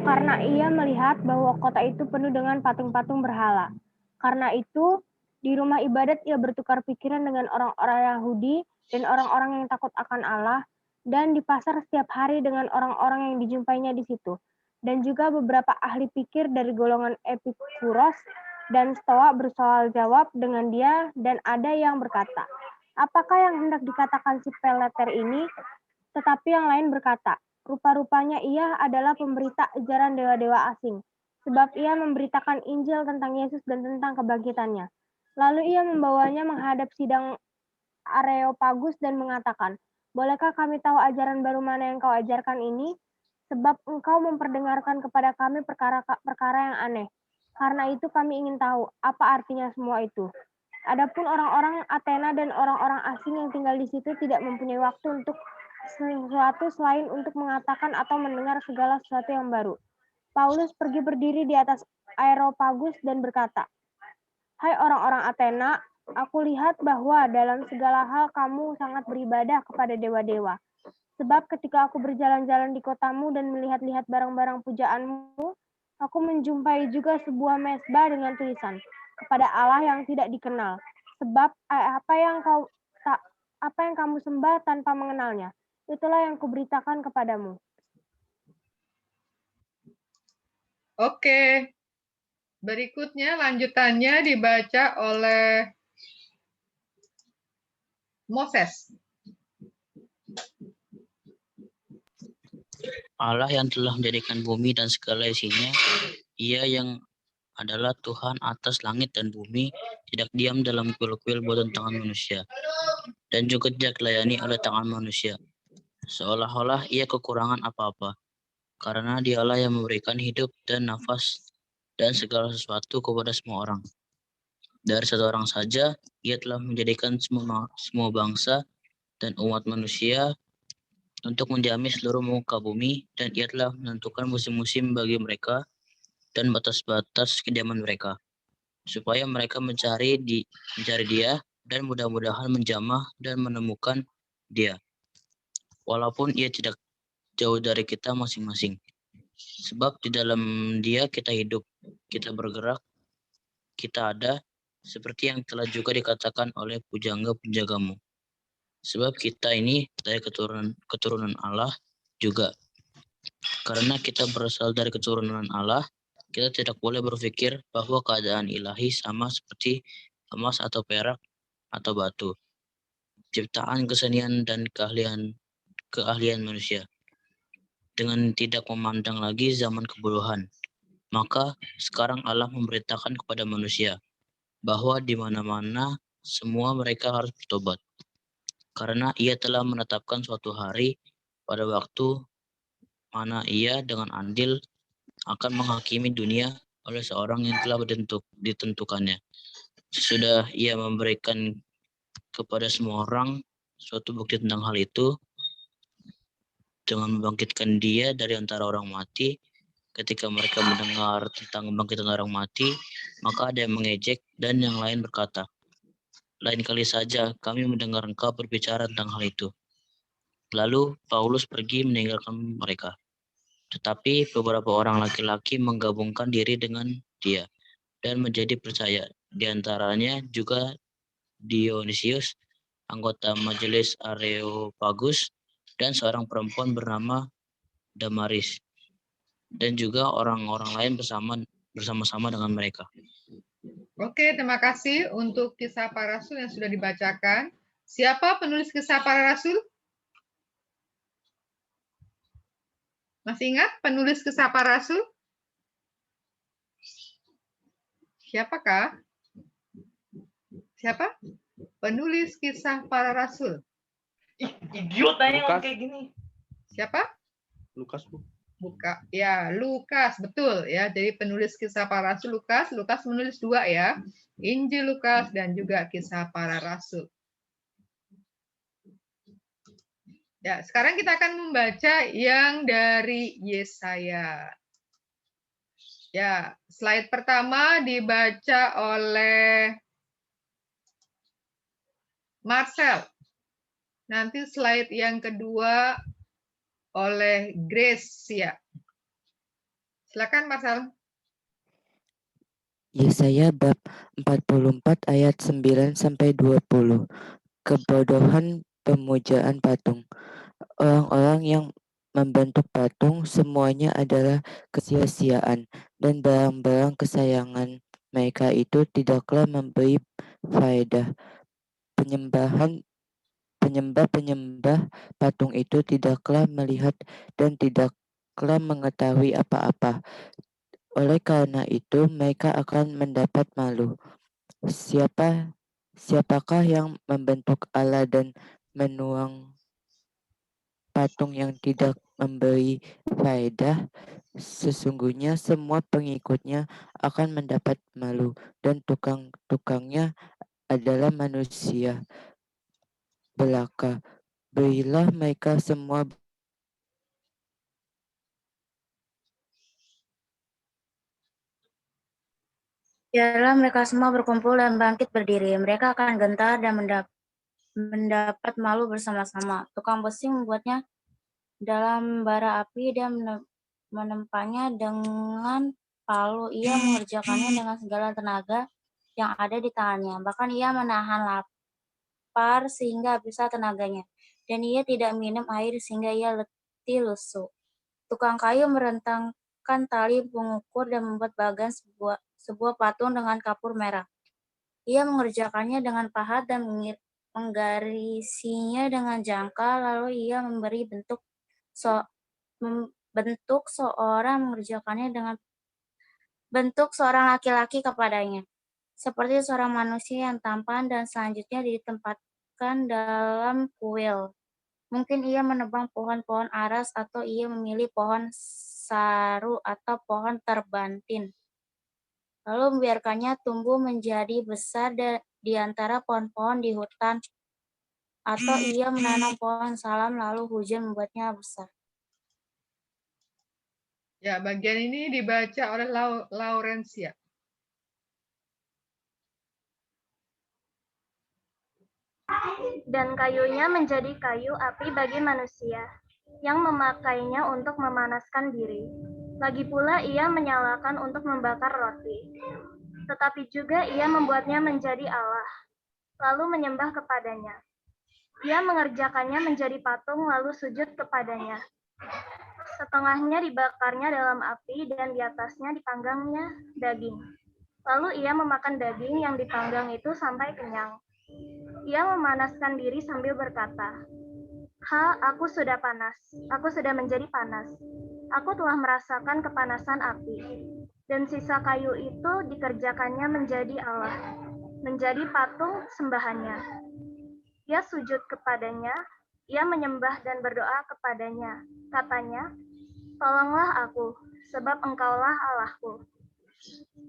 karena ia melihat bahwa kota itu penuh dengan patung-patung berhala. Karena itu, di rumah ibadat ia bertukar pikiran dengan orang-orang Yahudi dan orang-orang yang takut akan Allah, dan di pasar setiap hari dengan orang-orang yang dijumpainya di situ. Dan juga beberapa ahli pikir dari golongan Epikuros dan Stoa bersoal jawab dengan dia, dan ada yang berkata, apakah yang hendak dikatakan si Peleter ini? Tetapi yang lain berkata, rupa-rupanya ia adalah pemberita ajaran dewa-dewa asing, sebab ia memberitakan Injil tentang Yesus dan tentang kebangkitannya. Lalu ia membawanya menghadap sidang Areopagus dan mengatakan, bolehkah kami tahu ajaran baru mana yang kau ajarkan ini? Sebab engkau memperdengarkan kepada kami perkara-perkara yang aneh. Karena itu kami ingin tahu apa artinya semua itu. Adapun orang-orang Athena dan orang-orang asing yang tinggal di situ tidak mempunyai waktu untuk sesuatu selain untuk mengatakan atau mendengar segala sesuatu yang baru. Paulus pergi berdiri di atas Areopagus dan berkata, hai orang-orang Athena, aku lihat bahwa dalam segala hal kamu sangat beribadah kepada dewa-dewa. Sebab ketika aku berjalan-jalan di kotamu dan melihat-lihat barang-barang pujaanmu, aku menjumpai juga sebuah mezbah dengan tulisan, kepada Allah yang tidak dikenal. Sebab apa yang kamu sembah tanpa mengenalnya, itulah yang kuberitakan kepadamu. Oke. Berikutnya lanjutannya dibaca oleh Moses. Allah yang telah menjadikan bumi dan segala isinya, Ia yang adalah Tuhan atas langit dan bumi, tidak diam dalam kuil-kuil buatan tangan manusia, dan juga tidak dilayani oleh tangan manusia, seolah-olah Ia kekurangan apa-apa, karena Dialah yang memberikan hidup dan nafas dan segala sesuatu kepada semua orang. Dari satu orang saja, Ia telah menjadikan semua bangsa dan umat manusia untuk mendiami seluruh muka bumi, dan Ia telah menentukan musim-musim bagi mereka dan batas-batas kediaman mereka, supaya mereka mencari Dia dan mudah-mudahan menjamah dan menemukan Dia, walaupun Ia tidak jauh dari kita masing-masing. Sebab di dalam Dia kita hidup, kita bergerak, kita ada, seperti yang telah juga dikatakan oleh pujangga-pujanggamu. Sebab kita ini dari keturunan Allah juga. Karena kita berasal dari keturunan Allah, kita tidak boleh berpikir bahwa keadaan ilahi sama seperti emas atau perak atau batu, ciptaan kesenian dan keahlian manusia, dengan tidak memandang lagi zaman kebodohan. Maka sekarang Allah memberitakan kepada manusia bahwa di mana-mana semua mereka harus bertobat, karena Ia telah menetapkan suatu hari pada waktu mana Ia dengan adil akan menghakimi dunia oleh seorang yang telah ditentukannya. Sesudah Ia memberikan kepada semua orang suatu bukti tentang hal itu, dengan membangkitkan Dia dari antara orang mati. Ketika mereka mendengar tentang kebangkitan orang mati, maka ada yang mengejek dan yang lain berkata, "Lain kali saja kami mendengar engkau berbicara tentang hal itu." Lalu Paulus pergi meninggalkan mereka. Tetapi beberapa orang laki-laki menggabungkan diri dengan dia dan menjadi percaya. Di antaranya juga Dionysius, anggota majelis Areopagus, dan seorang perempuan bernama Damaris, dan juga orang-orang lain bersama-sama dengan mereka. Oke, terima kasih untuk Kisah Para Rasul yang sudah dibacakan. Siapa penulis Kisah Para Rasul? Masih ingat penulis Kisah Para Rasul? Siapakah? Siapa? Penulis Kisah Para Rasul. Idiot tanya kayak gini. Siapa? Lukas, Bu. Buka. Ya, Lukas, betul ya. Jadi penulis Kisah Para Rasul Lukas menulis 2 ya. Injil Lukas dan juga Kisah Para Rasul. Ya, sekarang kita akan membaca yang dari Yesaya. Ya, slide pertama dibaca oleh Marcel. Nanti slide yang kedua oleh Grace ya. Silakan Marcel. Yesaya bab 44 ayat 9 sampai 20. Kebodohan pemujaan patung. Orang-orang yang membentuk patung semuanya adalah kesia-siaan, dan barang-barang kesayangan mereka itu tidaklah memberi faedah. Penyembah patung itu tidaklah melihat dan tidaklah mengetahui apa-apa. Oleh karena itu mereka akan mendapat malu. Siapakah yang membentuk Allah dan menuang patung yang tidak memberi faedah? Sesungguhnya semua pengikutnya akan mendapat malu, dan tukang-tukangnya adalah manusia belaka. Berilah mereka semua Biarlah mereka semua berkumpul dan bangkit berdiri. Mereka akan gentar dan mendapat malu bersama-sama. Tukang besi membuatnya dalam bara api dan menempanya dengan palu. Ia mengerjakannya dengan segala tenaga yang ada di tangannya. Bahkan ia menahan lapar sehingga habislah tenaganya. Dan ia tidak minum air sehingga ia letih lesu. Tukang kayu merentangkan tali pengukur dan membuat bagan sebuah patung dengan kapur merah. Ia mengerjakannya dengan pahat dan menggarisinya dengan jangka, lalu ia memberi bentuk seorang laki-laki kepadanya, seperti seorang manusia yang tampan, dan selanjutnya ditempatkan dalam kuil. Mungkin ia menebang pohon-pohon aras, atau ia memilih pohon saru atau pohon terbantin, lalu membiarkannya tumbuh menjadi besar di antara pohon-pohon di hutan, atau ia menanam pohon salam lalu hujan membuatnya besar. Ya, bagian ini dibaca oleh Laurencia. Dan kayunya menjadi kayu api bagi manusia, yang memakainya untuk memanaskan diri. Lagi pula ia menyalakan untuk membakar roti. Tetapi juga ia membuatnya menjadi Allah, lalu menyembah kepadanya. Ia mengerjakannya menjadi patung, lalu sujud kepadanya. Setengahnya dibakarnya dalam api, dan di atasnya dipanggangnya daging. Lalu ia memakan daging yang dipanggang itu sampai kenyang. Ia memanaskan diri sambil berkata, aku sudah panas, aku sudah menjadi panas. Aku telah merasakan kepanasan api. Dan sisa kayu itu dikerjakannya menjadi Allah, menjadi patung sembahannya. Ia sujud kepadanya, ia menyembah dan berdoa kepadanya. Katanya, tolonglah aku, sebab engkaulah Allahku.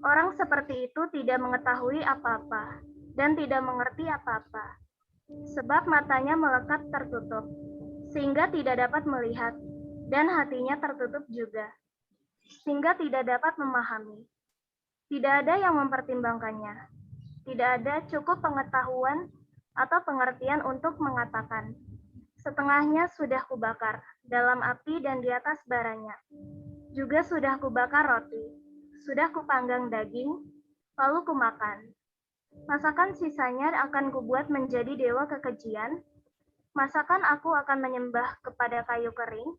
Orang seperti itu tidak mengetahui apa-apa, dan tidak mengerti apa-apa. Sebab matanya melekat tertutup, sehingga tidak dapat melihat, dan hatinya tertutup juga, sehingga tidak dapat memahami. Tidak ada yang mempertimbangkannya. Tidak ada cukup pengetahuan atau pengertian untuk mengatakan, setengahnya sudah kubakar dalam api dan di atas baranya. Juga sudah kubakar roti, sudah kupanggang daging, lalu kumakan. Masakan sisanya akan kubuat menjadi dewa kekejian. Masakan aku akan menyembah kepada kayu kering.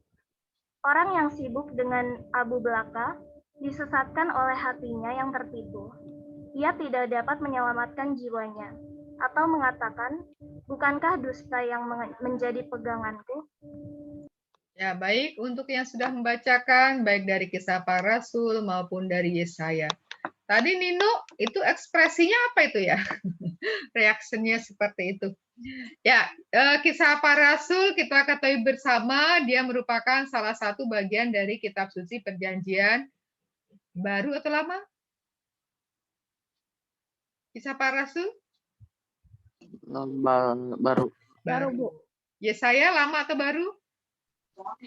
Orang yang sibuk dengan abu belaka disesatkan oleh hatinya yang tertipu. Ia tidak dapat menyelamatkan jiwanya, atau mengatakan, bukankah dusta yang menjadi peganganku? Ya, baik untuk yang sudah membacakan, baik dari Kisah Para Rasul maupun dari Yesaya. Tadi Nino, itu ekspresinya apa itu ya? Reaksinya seperti itu. Ya, Kisah Para Rasul kita ketahui bersama, dia merupakan salah satu bagian dari kitab suci Perjanjian Baru atau Lama? Kisah Para Rasul? Baru. Baru, Bu. Yesaya lama atau baru?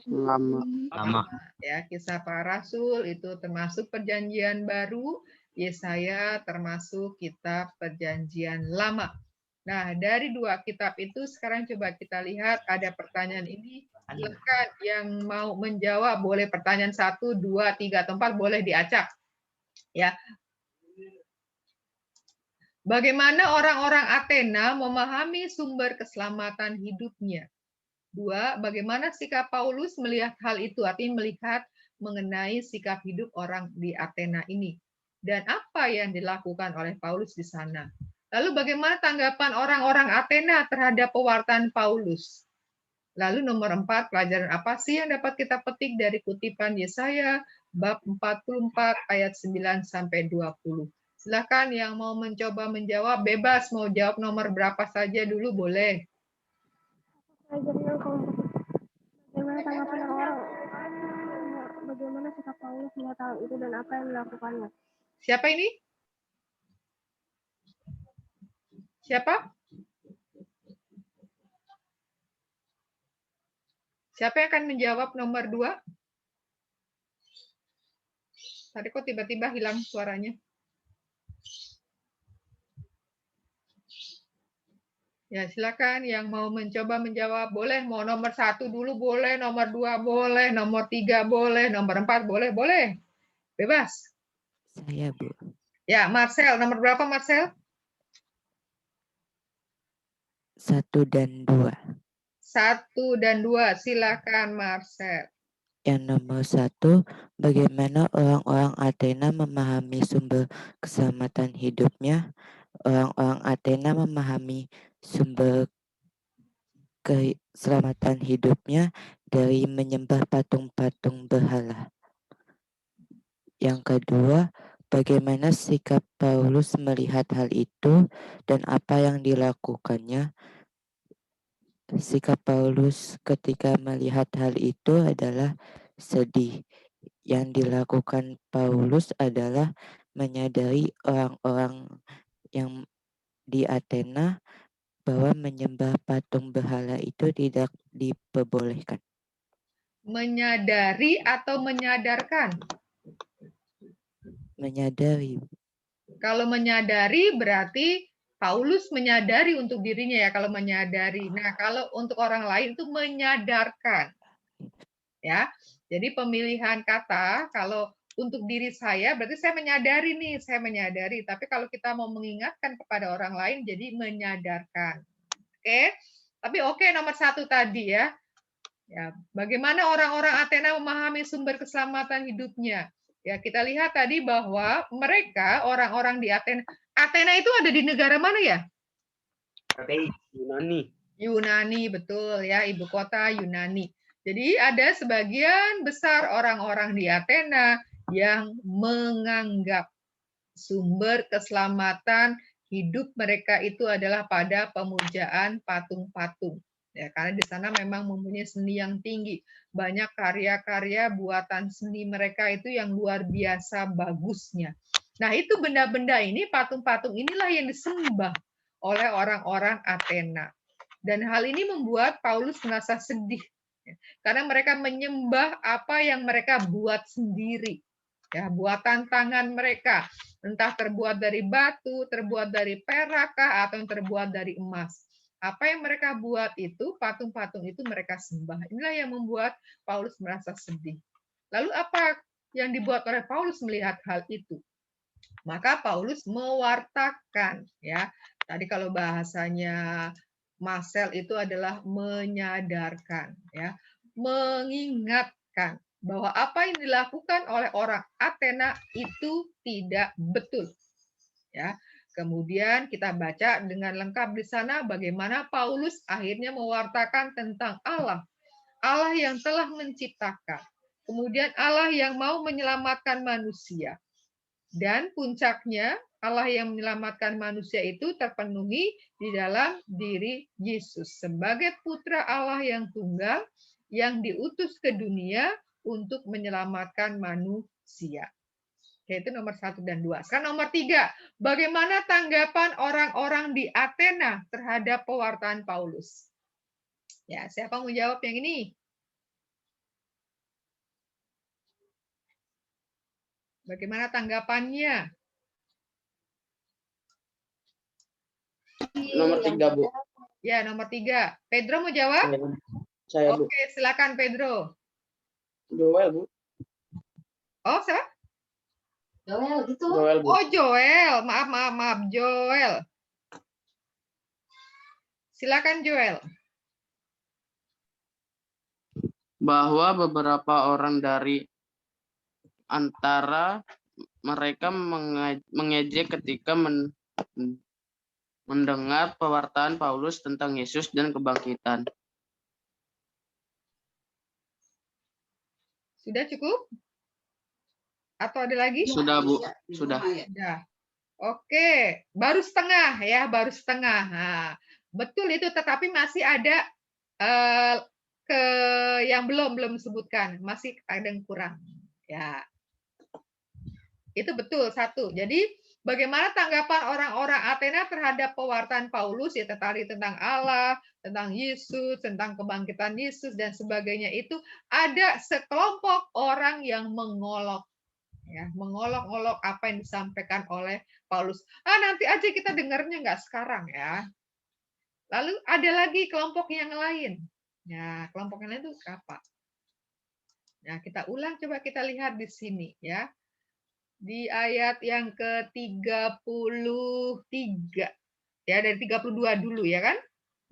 Lama. Ya, Kisah Para Rasul itu termasuk Perjanjian Baru, Yesaya termasuk kitab Perjanjian Lama. Nah, dari dua kitab itu sekarang coba kita lihat ada pertanyaan ini. Silakan yang mau menjawab, boleh pertanyaan 1, 2, 3, atau 4 boleh diacak. Ya. Bagaimana orang-orang Athena memahami sumber keselamatan hidupnya? 2, bagaimana sikap Paulus melihat hal itu? Artinya melihat mengenai sikap hidup orang di Athena ini. Dan apa yang dilakukan oleh Paulus di sana? Lalu bagaimana tanggapan orang-orang Athena terhadap pewartaan Paulus? Lalu nomor 4, pelajaran apa sih yang dapat kita petik dari kutipan Yesaya bab 44 ayat 9 sampai 20? Silakan yang mau mencoba menjawab, bebas mau jawab nomor berapa saja dulu boleh. Bagaimana tanggapan orang? Bagaimana sikap Paulus melihat hal itu dan apa yang dilakukannya? Siapa ini? Siapa? Siapa yang akan menjawab nomor 2? Tadi kok tiba-tiba hilang suaranya? Ya, silakan yang mau mencoba menjawab boleh, mau nomor 1 dulu boleh, nomor 2 boleh, nomor 3 boleh, nomor 4 boleh, boleh. Bebas. Saya, Bu. Ya, Marcel, nomor berapa Marcel? 1 dan 2. 1 dan 2, silakan Marcel. Yang nomor 1, bagaimana orang-orang Athena memahami sumber keselamatan hidupnya? Orang-orang Athena memahami sumber keselamatan hidupnya dari menyembah patung-patung berhala. Yang kedua, bagaimana sikap Paulus melihat hal itu dan apa yang dilakukannya? Sikap Paulus ketika melihat hal itu adalah sedih. Yang dilakukan Paulus adalah menyadari orang-orang yang di Athena bahwa menyembah patung berhala itu tidak diperbolehkan. Menyadari atau menyadarkan? Menyadari. Kalau menyadari berarti Paulus menyadari untuk dirinya ya kalau menyadari. Nah, kalau untuk orang lain itu menyadarkan. Ya. Jadi pemilihan kata kalau untuk diri saya berarti saya menyadari nih, saya menyadari. Tapi kalau kita mau mengingatkan kepada orang lain jadi menyadarkan. Oke. Tapi oke, nomor 1 tadi ya. Ya, bagaimana orang-orang Athena memahami sumber keselamatan hidupnya? Ya, kita lihat tadi bahwa mereka orang-orang di Athena. Athena itu ada di negara mana ya? Yunani. Yunani, betul ya, ibu kota Yunani. Jadi ada sebagian besar orang-orang di Athena yang menganggap sumber keselamatan hidup mereka itu adalah pada pemujaan patung-patung. Ya, karena di sana memang mempunyai seni yang tinggi. Banyak karya-karya buatan seni mereka itu yang luar biasa bagusnya. Nah, itu benda-benda ini, patung-patung inilah yang disembah oleh orang-orang Athena. Dan hal ini membuat Paulus merasa sedih. Karena mereka menyembah apa yang mereka buat sendiri. Ya, buatan tangan mereka. Entah terbuat dari batu, terbuat dari perak, atau yang terbuat dari emas. Apa yang mereka buat itu, patung-patung itu mereka sembah. Inilah yang membuat Paulus merasa sedih. Lalu apa yang dibuat oleh Paulus melihat hal itu? Maka Paulus mewartakan, ya. Tadi kalau bahasanya Marcel itu adalah menyadarkan, ya, mengingatkan bahwa apa yang dilakukan oleh orang Athena itu tidak betul, ya. Kemudian kita baca dengan lengkap di sana bagaimana Paulus akhirnya mewartakan tentang Allah, Allah yang telah menciptakan, kemudian Allah yang mau menyelamatkan manusia. Dan puncaknya Allah yang menyelamatkan manusia itu terpenuhi di dalam diri Yesus sebagai putra Allah yang tunggal yang diutus ke dunia untuk menyelamatkan manusia. Yaitu nomor 1 dan 2. Sekarang nomor 3. Bagaimana tanggapan orang-orang di Athena terhadap pewartaan Paulus? Ya, siapa mau jawab yang ini? Bagaimana tanggapannya? Nomor 3, Bu. Ya, nomor 3. Pedro mau jawab? Saya, Bu. Oke, silakan Pedro. Joel, Bu. Oh, siapa? Joel gitu. Joel, Bu. Oh, Joel. Maaf, Joel. Silakan Joel. Bahwa beberapa orang dari antara mereka mengejek ketika mendengar pewartaan Paulus tentang Yesus dan kebangkitan. Sudah cukup? Atau ada lagi? Sudah, Bu. Sudah. Sudah. Oke, baru setengah ya, baru setengah. Nah, betul itu, tetapi masih ada yang belum sebutkan, masih ada yang kurang. Ya, itu betul satu. Jadi bagaimana tanggapan orang-orang Athena terhadap pewartaan Paulus ya tadi tentang Allah, tentang Yesus, tentang kebangkitan Yesus dan sebagainya itu ada sekelompok orang yang mengolok. Ya, mengolok-olok apa yang disampaikan oleh Paulus. Nanti aja kita dengarnya nggak sekarang ya. Lalu ada lagi kelompok yang lain. Ya, kelompok yang lain itu apa? Nah, kita ulang coba kita lihat di sini ya. Di ayat yang ke-33. Ya, dari 32 dulu ya kan?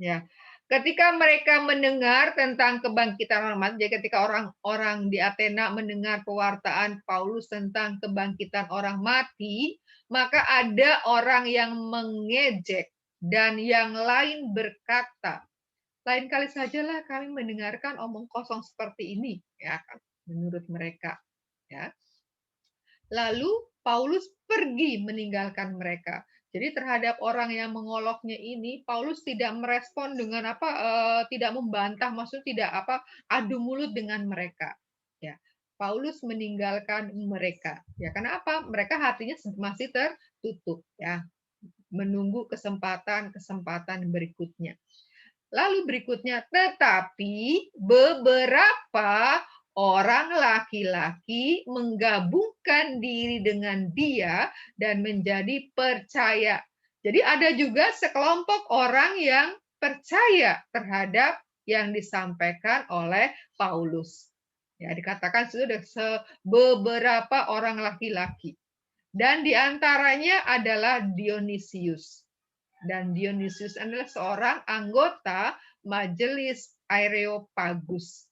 Ya. Ketika mereka mendengar tentang kebangkitan orang mati, jadi ketika orang-orang di Athena mendengar pewartaan Paulus tentang kebangkitan orang mati, maka ada orang yang mengejek dan yang lain berkata, lain kali sajalah kami mendengarkan omong kosong seperti ini, ya kan? Menurut mereka, ya. Lalu Paulus pergi meninggalkan mereka. Jadi terhadap orang yang mengoloknya ini, Paulus tidak merespon dengan tidak membantah, maksudnya tidak adu mulut dengan mereka. Ya, Paulus meninggalkan mereka. Ya, karena apa? Mereka hatinya masih tertutup. Ya, menunggu kesempatan berikutnya. Lalu berikutnya, tetapi beberapa orang laki-laki menggabungkan diri dengan dia dan menjadi percaya. Jadi ada juga sekelompok orang yang percaya terhadap yang disampaikan oleh Paulus. Ya, dikatakan sudah beberapa orang laki-laki. Dan diantaranya adalah Dionysius. Dan Dionysius adalah seorang anggota majelis Areopagus.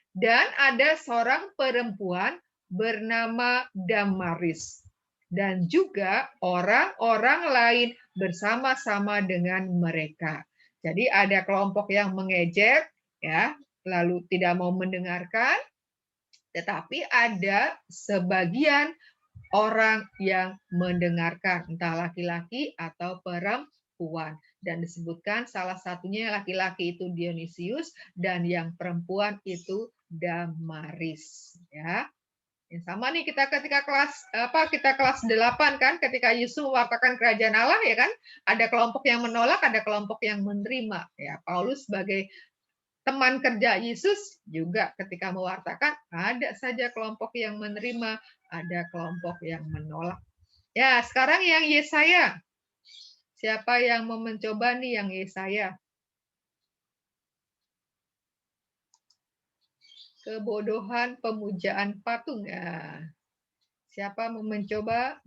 Dan ada seorang perempuan bernama Damaris. Dan juga orang-orang lain bersama-sama dengan mereka. Jadi ada kelompok yang mengejek, ya, lalu tidak mau mendengarkan, tetapi ada sebagian orang yang mendengarkan, entah laki-laki atau perempuan. Dan disebutkan salah satunya laki-laki itu Dionysius dan yang perempuan itu Damaris. Ya. Yang sama nih kita ketika kelas 8 kan, ketika Yesus mewartakan kerajaan Allah ya kan, ada kelompok yang menolak, ada kelompok yang menerima. Ya, Paulus sebagai teman kerja Yesus juga ketika mewartakan ada saja kelompok yang menerima, ada kelompok yang menolak. Ya, sekarang yang Yesaya. Siapa yang mau mencoba nih yang Yesaya? Kebodohan pemujaan patung. Ya. Siapa mau mencoba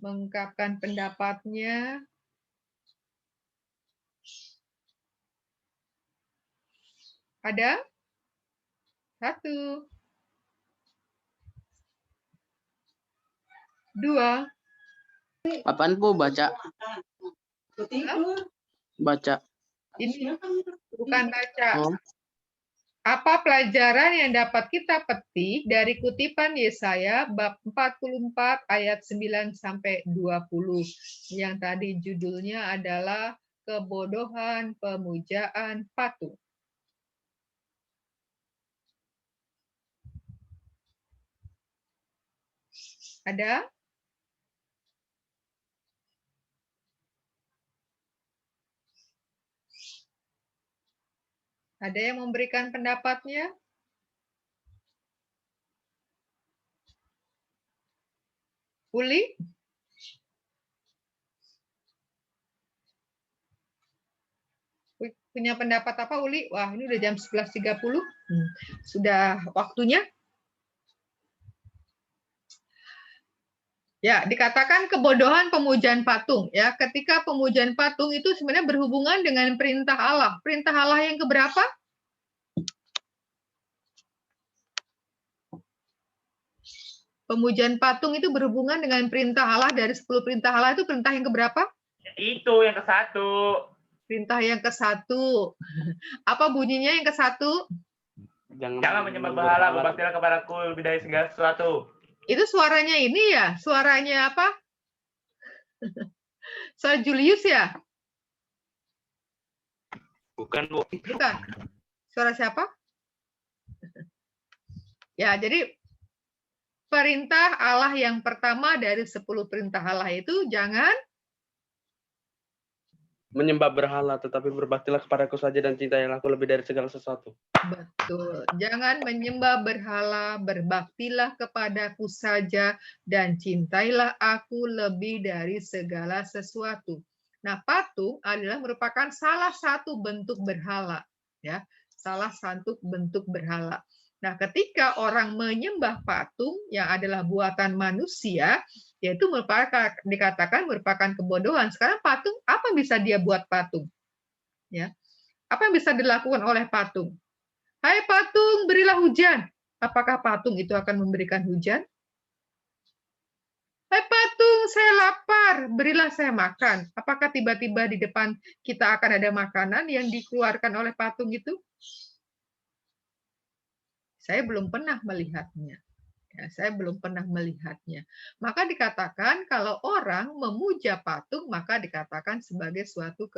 mengungkapkan pendapatnya? Ada? 1, 2. Apaan Bu baca? Baca. Ini bukan baca. Oh. Apa pelajaran yang dapat kita petik dari kutipan Yesaya bab 44 ayat 9 sampai 20 yang tadi judulnya adalah kebodohan pemujaan patung. Ada? Ada yang memberikan pendapatnya? Uli? Punya pendapat apa Uli? Wah, ini udah jam 11.30. Sudah waktunya. Ya, dikatakan kebodohan pemujaan patung. Ya, ketika pemujaan patung itu sebenarnya berhubungan dengan perintah Allah. Perintah Allah yang keberapa? Pemujaan patung itu berhubungan dengan perintah Allah. Dari 10 perintah Allah itu perintah yang keberapa? Itu yang ke-1. Perintah yang ke-1. Apa bunyinya yang ke-1? Jangan menyembah berhala, berbaktilah kepadaku lebih dari segala sesuatu. Itu suaranya ini ya? Suaranya apa? Suara Julius ya? Bukan, Bu. Bukan. Suara siapa? Ya, jadi perintah Allah yang pertama dari 10 perintah Allah itu jangan menyembah berhala, tetapi berbaktilah kepadaku saja dan cintailah aku lebih dari segala sesuatu. Betul. Jangan menyembah berhala, berbaktilah kepadaku saja dan cintailah aku lebih dari segala sesuatu. Nah, patung adalah merupakan salah satu bentuk berhala, ya. Salah satu bentuk berhala. Nah, ketika orang menyembah patung yang adalah buatan manusia, yaitu dikatakan merupakan kebodohan. Sekarang patung, apa bisa dia buat patung? Ya, apa yang bisa dilakukan oleh patung? Hai patung, berilah hujan. Apakah patung itu akan memberikan hujan? Hai patung, saya lapar, berilah saya makan. Apakah tiba-tiba di depan kita akan ada makanan yang dikeluarkan oleh patung itu? Saya belum pernah melihatnya. Ya, saya belum pernah melihatnya. Maka dikatakan kalau orang memuja patung, maka dikatakan sebagai suatu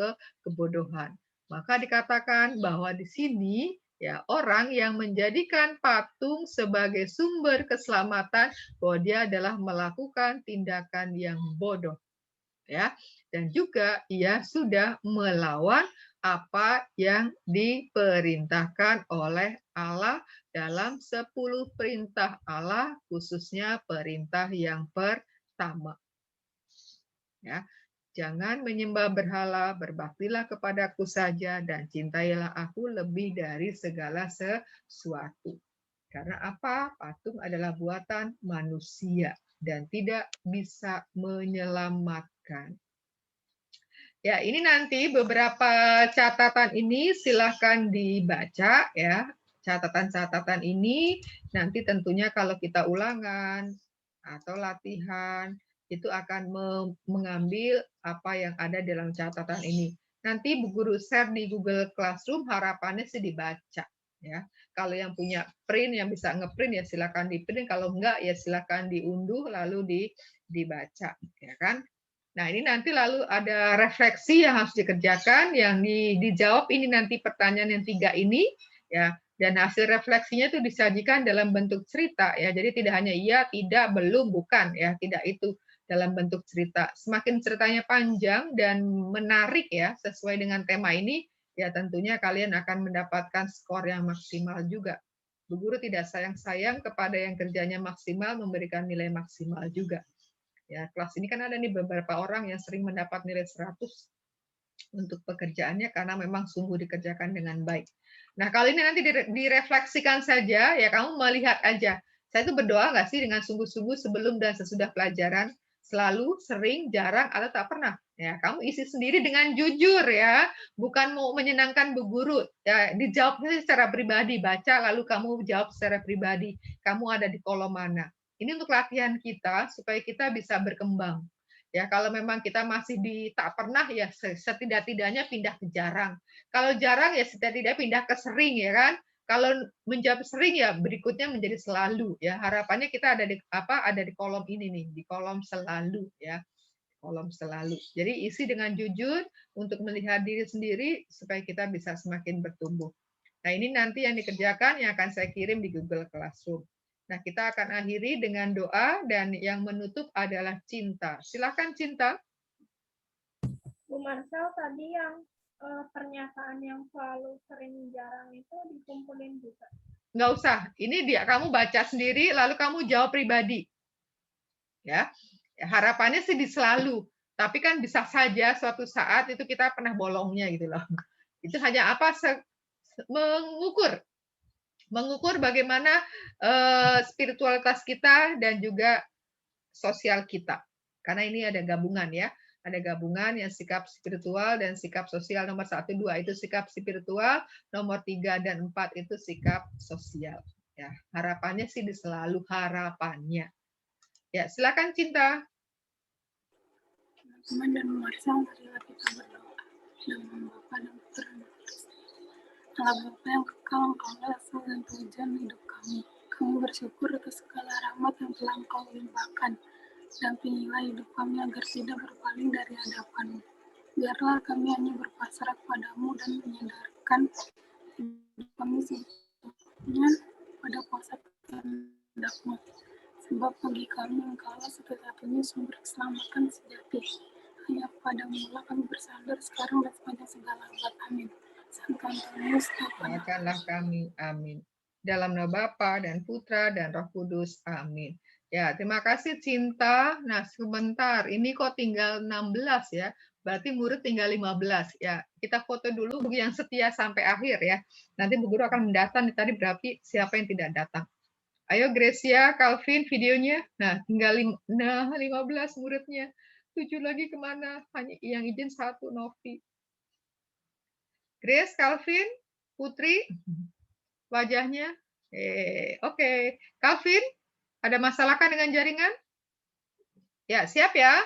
kebodohan. Maka dikatakan bahwa di sini ya orang yang menjadikan patung sebagai sumber keselamatan, bahwa dia adalah melakukan tindakan yang bodoh. Ya, dan juga ia sudah melawan apa yang diperintahkan oleh Allah dalam 10 perintah Allah, khususnya perintah yang pertama. Ya, jangan menyembah berhala, berbaktilah kepadaku saja, dan cintailah aku lebih dari segala sesuatu. Karena apa? Patung adalah buatan manusia dan tidak bisa menyelamatkan. Ya, ini nanti beberapa catatan ini silahkan dibaca ya. Catatan-catatan ini nanti tentunya kalau kita ulangan atau latihan itu akan mengambil apa yang ada dalam catatan ini. Nanti Bu Guru share di Google Classroom, harapannya sih dibaca ya. Kalau yang punya print yang bisa ngeprint ya silakan di-print, kalau enggak ya silakan diunduh lalu dibaca ya kan. Nah, ini nanti lalu ada refleksi yang harus dikerjakan, yang dijawab ini nanti pertanyaan yang 3 ini, ya. Dan hasil refleksinya itu disajikan dalam bentuk cerita, ya. Jadi tidak hanya iya, tidak, belum, bukan, ya. Tidak itu dalam bentuk cerita. Semakin ceritanya panjang dan menarik, ya, sesuai dengan tema ini, ya tentunya kalian akan mendapatkan skor yang maksimal juga. Bu Guru tidak sayang-sayang kepada yang kerjanya maksimal, memberikan nilai maksimal juga. Ya, kelas ini kan ada nih beberapa orang yang sering mendapat nilai 100 untuk pekerjaannya karena memang sungguh dikerjakan dengan baik. Nah, kali ini nanti direfleksikan saja, ya kamu melihat aja. Saya itu berdoa nggak sih dengan sungguh-sungguh sebelum dan sesudah pelajaran? Selalu, sering, jarang, atau tak pernah? Ya, kamu isi sendiri dengan jujur ya, bukan mau menyenangkan Bu Guru. Ya, dijawabnya secara pribadi, baca lalu kamu jawab secara pribadi. Kamu ada di kolom mana? Ini untuk latihan kita supaya kita bisa berkembang. Ya, kalau memang kita masih di tak pernah ya setidak-tidaknya pindah ke jarang. Kalau jarang ya setidak-tidaknya pindah ke sering ya kan. Kalau menjawab sering ya berikutnya menjadi selalu ya. Harapannya kita ada di kolom ini nih, di kolom selalu ya. Kolom selalu. Jadi isi dengan jujur untuk melihat diri sendiri supaya kita bisa semakin bertumbuh. Nah, ini nanti yang dikerjakan yang akan saya kirim di Google Classroom. Nah, kita akan akhiri dengan doa dan yang menutup adalah Cinta. Silakan Cinta. Bu Marcel, tadi yang pernyataan yang selalu sering jarang itu dikumpulin juga. Nggak usah. Ini dia kamu baca sendiri lalu kamu jawab pribadi. Ya. Harapannya sih di selalu. Tapi kan bisa saja suatu saat itu kita pernah bolongnya gitu loh. Itu hanya apa mengukur bagaimana spiritualitas kita dan juga sosial kita. Karena ini ada gabungan ya. Ada gabungan yang sikap spiritual dan sikap sosial. Nomor 1, 2 itu sikap spiritual, nomor 3 dan 4 itu sikap sosial. Ya, harapannya sih selalu harapannya. Ya, silakan Cinta. Teman dan Marcel, marilah kita berdoa dengan Bapa dan Putra dan Allah Bapa yang kekal, Engkaulah asal dan tujuan hidup kami. Kami bersyukur atas segala rahmat yang telah Engkau limpahkan. Dampingilah hidup kami agar tidak berpaling dari hadapan-Mu. Biarlah kami hanya berpasrah kepadamu dan menyadarkan hidup kami sepenuhnya pada kuasa kehendak-Mu. Sebab bagi kami Engkaulah satu-satunya sumber keselamatan sejati. Hanya kepadamu lah kami bersandar sekarang dan sepanjang segala abad. Amin. Doakanlah kami, amin. Dalam nama Bapa dan Putra dan Roh Kudus, amin. Ya, terima kasih Cinta. Nah, sebentar, ini kok tinggal 16 ya. Berarti murid tinggal 15 ya. Kita foto dulu Bu yang setia sampai akhir ya. Nanti Bu Guru akan mendata nih tadi berarti siapa yang tidak datang. Ayo Gracia, Calvin videonya. Nah, tinggal 15 muridnya. 7 lagi kemana? Hanya yang izin 1 Novi. Grace, Calvin, Putri, wajahnya. Oke. Calvin, ada masalah kan dengan jaringan? Ya, siap ya.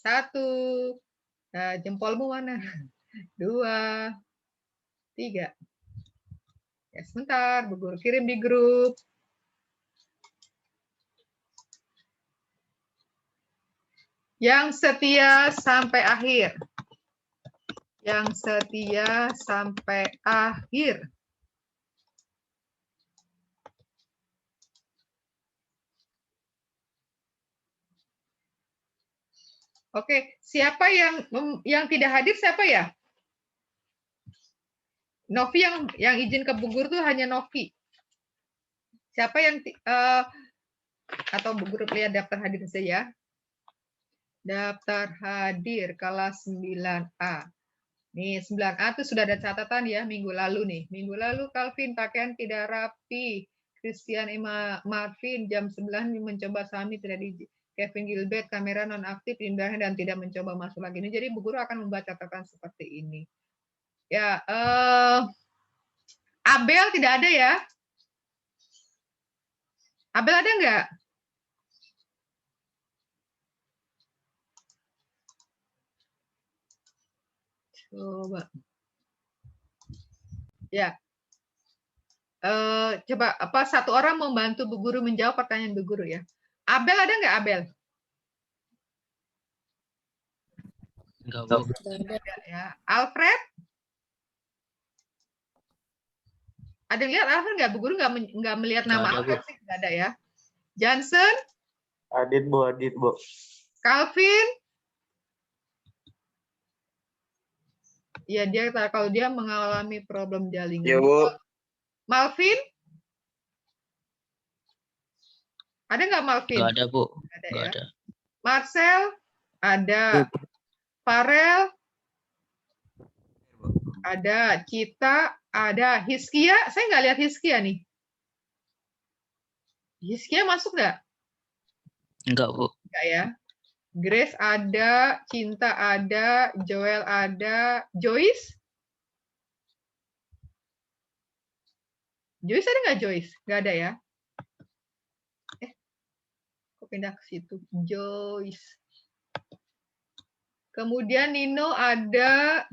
1. Nah, jempolmu mana? 2, 3. Ya, sebentar, Bu Guru kirim di grup. Yang setia sampai akhir. Yang setia sampai akhir. Oke, siapa yang tidak hadir siapa ya? Novi yang izin ke Bu Guru tuh hanya Novi. Siapa yang atau Bu Guru lihat daftar hadir saja. Daftar hadir kelas 9A. Nih, 9A itu sudah ada catatan ya minggu lalu nih. Minggu lalu Calvin pakaian tidak rapi. Christian Emma Marvin jam 9 mencoba summit tidak di Kevin Gilbert kamera nonaktif indahnya dan tidak mencoba masuk lagi. Ini jadi Bu Guru akan membaca catatan seperti ini. Ya, Abel tidak ada ya? Abel ada nggak? Coba. Ya. Coba satu orang membantu Bu Guru menjawab pertanyaan Bu Guru ya. Abel ada nggak Abel? Enggak, Bu. Ada ya. Alfred? Ada yang lihat Alfred nggak? Bu Guru nggak melihat nama Alfred sih, nggak ada ya. Johnson? Adit, Bu. Calvin? Ya, kalau dia mengalami problem jaringan. Ya, Bu. Malvin? Ada nggak Malvin? Nggak ada, Bu. Ada Nggak ya. ada. Marcel? Ada. Farel? Ada. Cita? Ada. Hiskia? Saya nggak lihat Hiskia nih. Hiskia masuk nggak? Enggak, Bu. Enggak ya. Grace ada, Cinta ada, Joel ada, Joyce? Joyce ada nggak Joyce? Nggak ada ya? Kok pindah ke situ? Joyce. Kemudian Nino ada,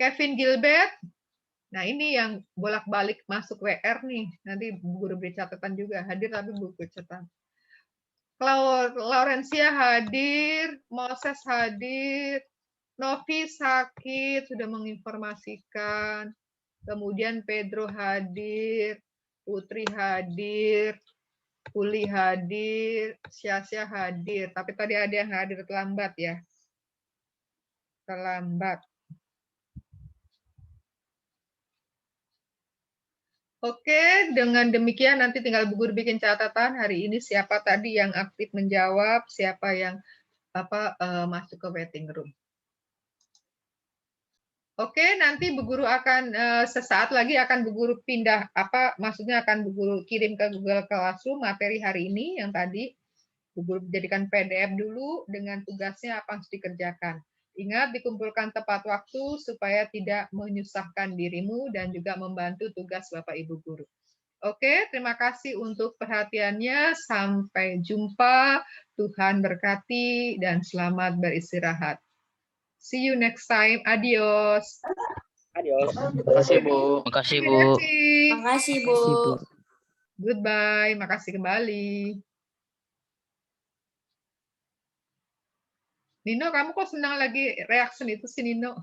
Kevin Gilbert. Nah ini yang bolak-balik masuk WR nih. Nanti Bu Guru beri catatan juga. Hadir tapi buku catatan. Laurencia hadir, Moses hadir, Novi sakit, sudah menginformasikan. Kemudian Pedro hadir, Putri hadir, Uli hadir, Syasya hadir. Tapi tadi ada yang hadir terlambat ya. Terlambat. Oke, dengan demikian nanti tinggal Bu Guru bikin catatan hari ini siapa tadi yang aktif menjawab, siapa yang masuk ke waiting room. Oke, nanti Bu Guru akan sesaat lagi akan Bu Guru pindah maksudnya akan Bu Guru kirim ke Google Classroom materi hari ini yang tadi Bu Guru jadikan PDF dulu dengan tugasnya apa yang harus dikerjakan. Ingat dikumpulkan tepat waktu supaya tidak menyusahkan dirimu dan juga membantu tugas Bapak Ibu guru. Oke, terima kasih untuk perhatiannya. Sampai jumpa. Tuhan berkati dan selamat beristirahat. See you next time. Adios. Adios. Makasih, Bu. Makasih, Bu. Makasih, Bu. Goodbye. Makasih kembali. Nino, kamu kok senang lagi reaction itu sih, Nino?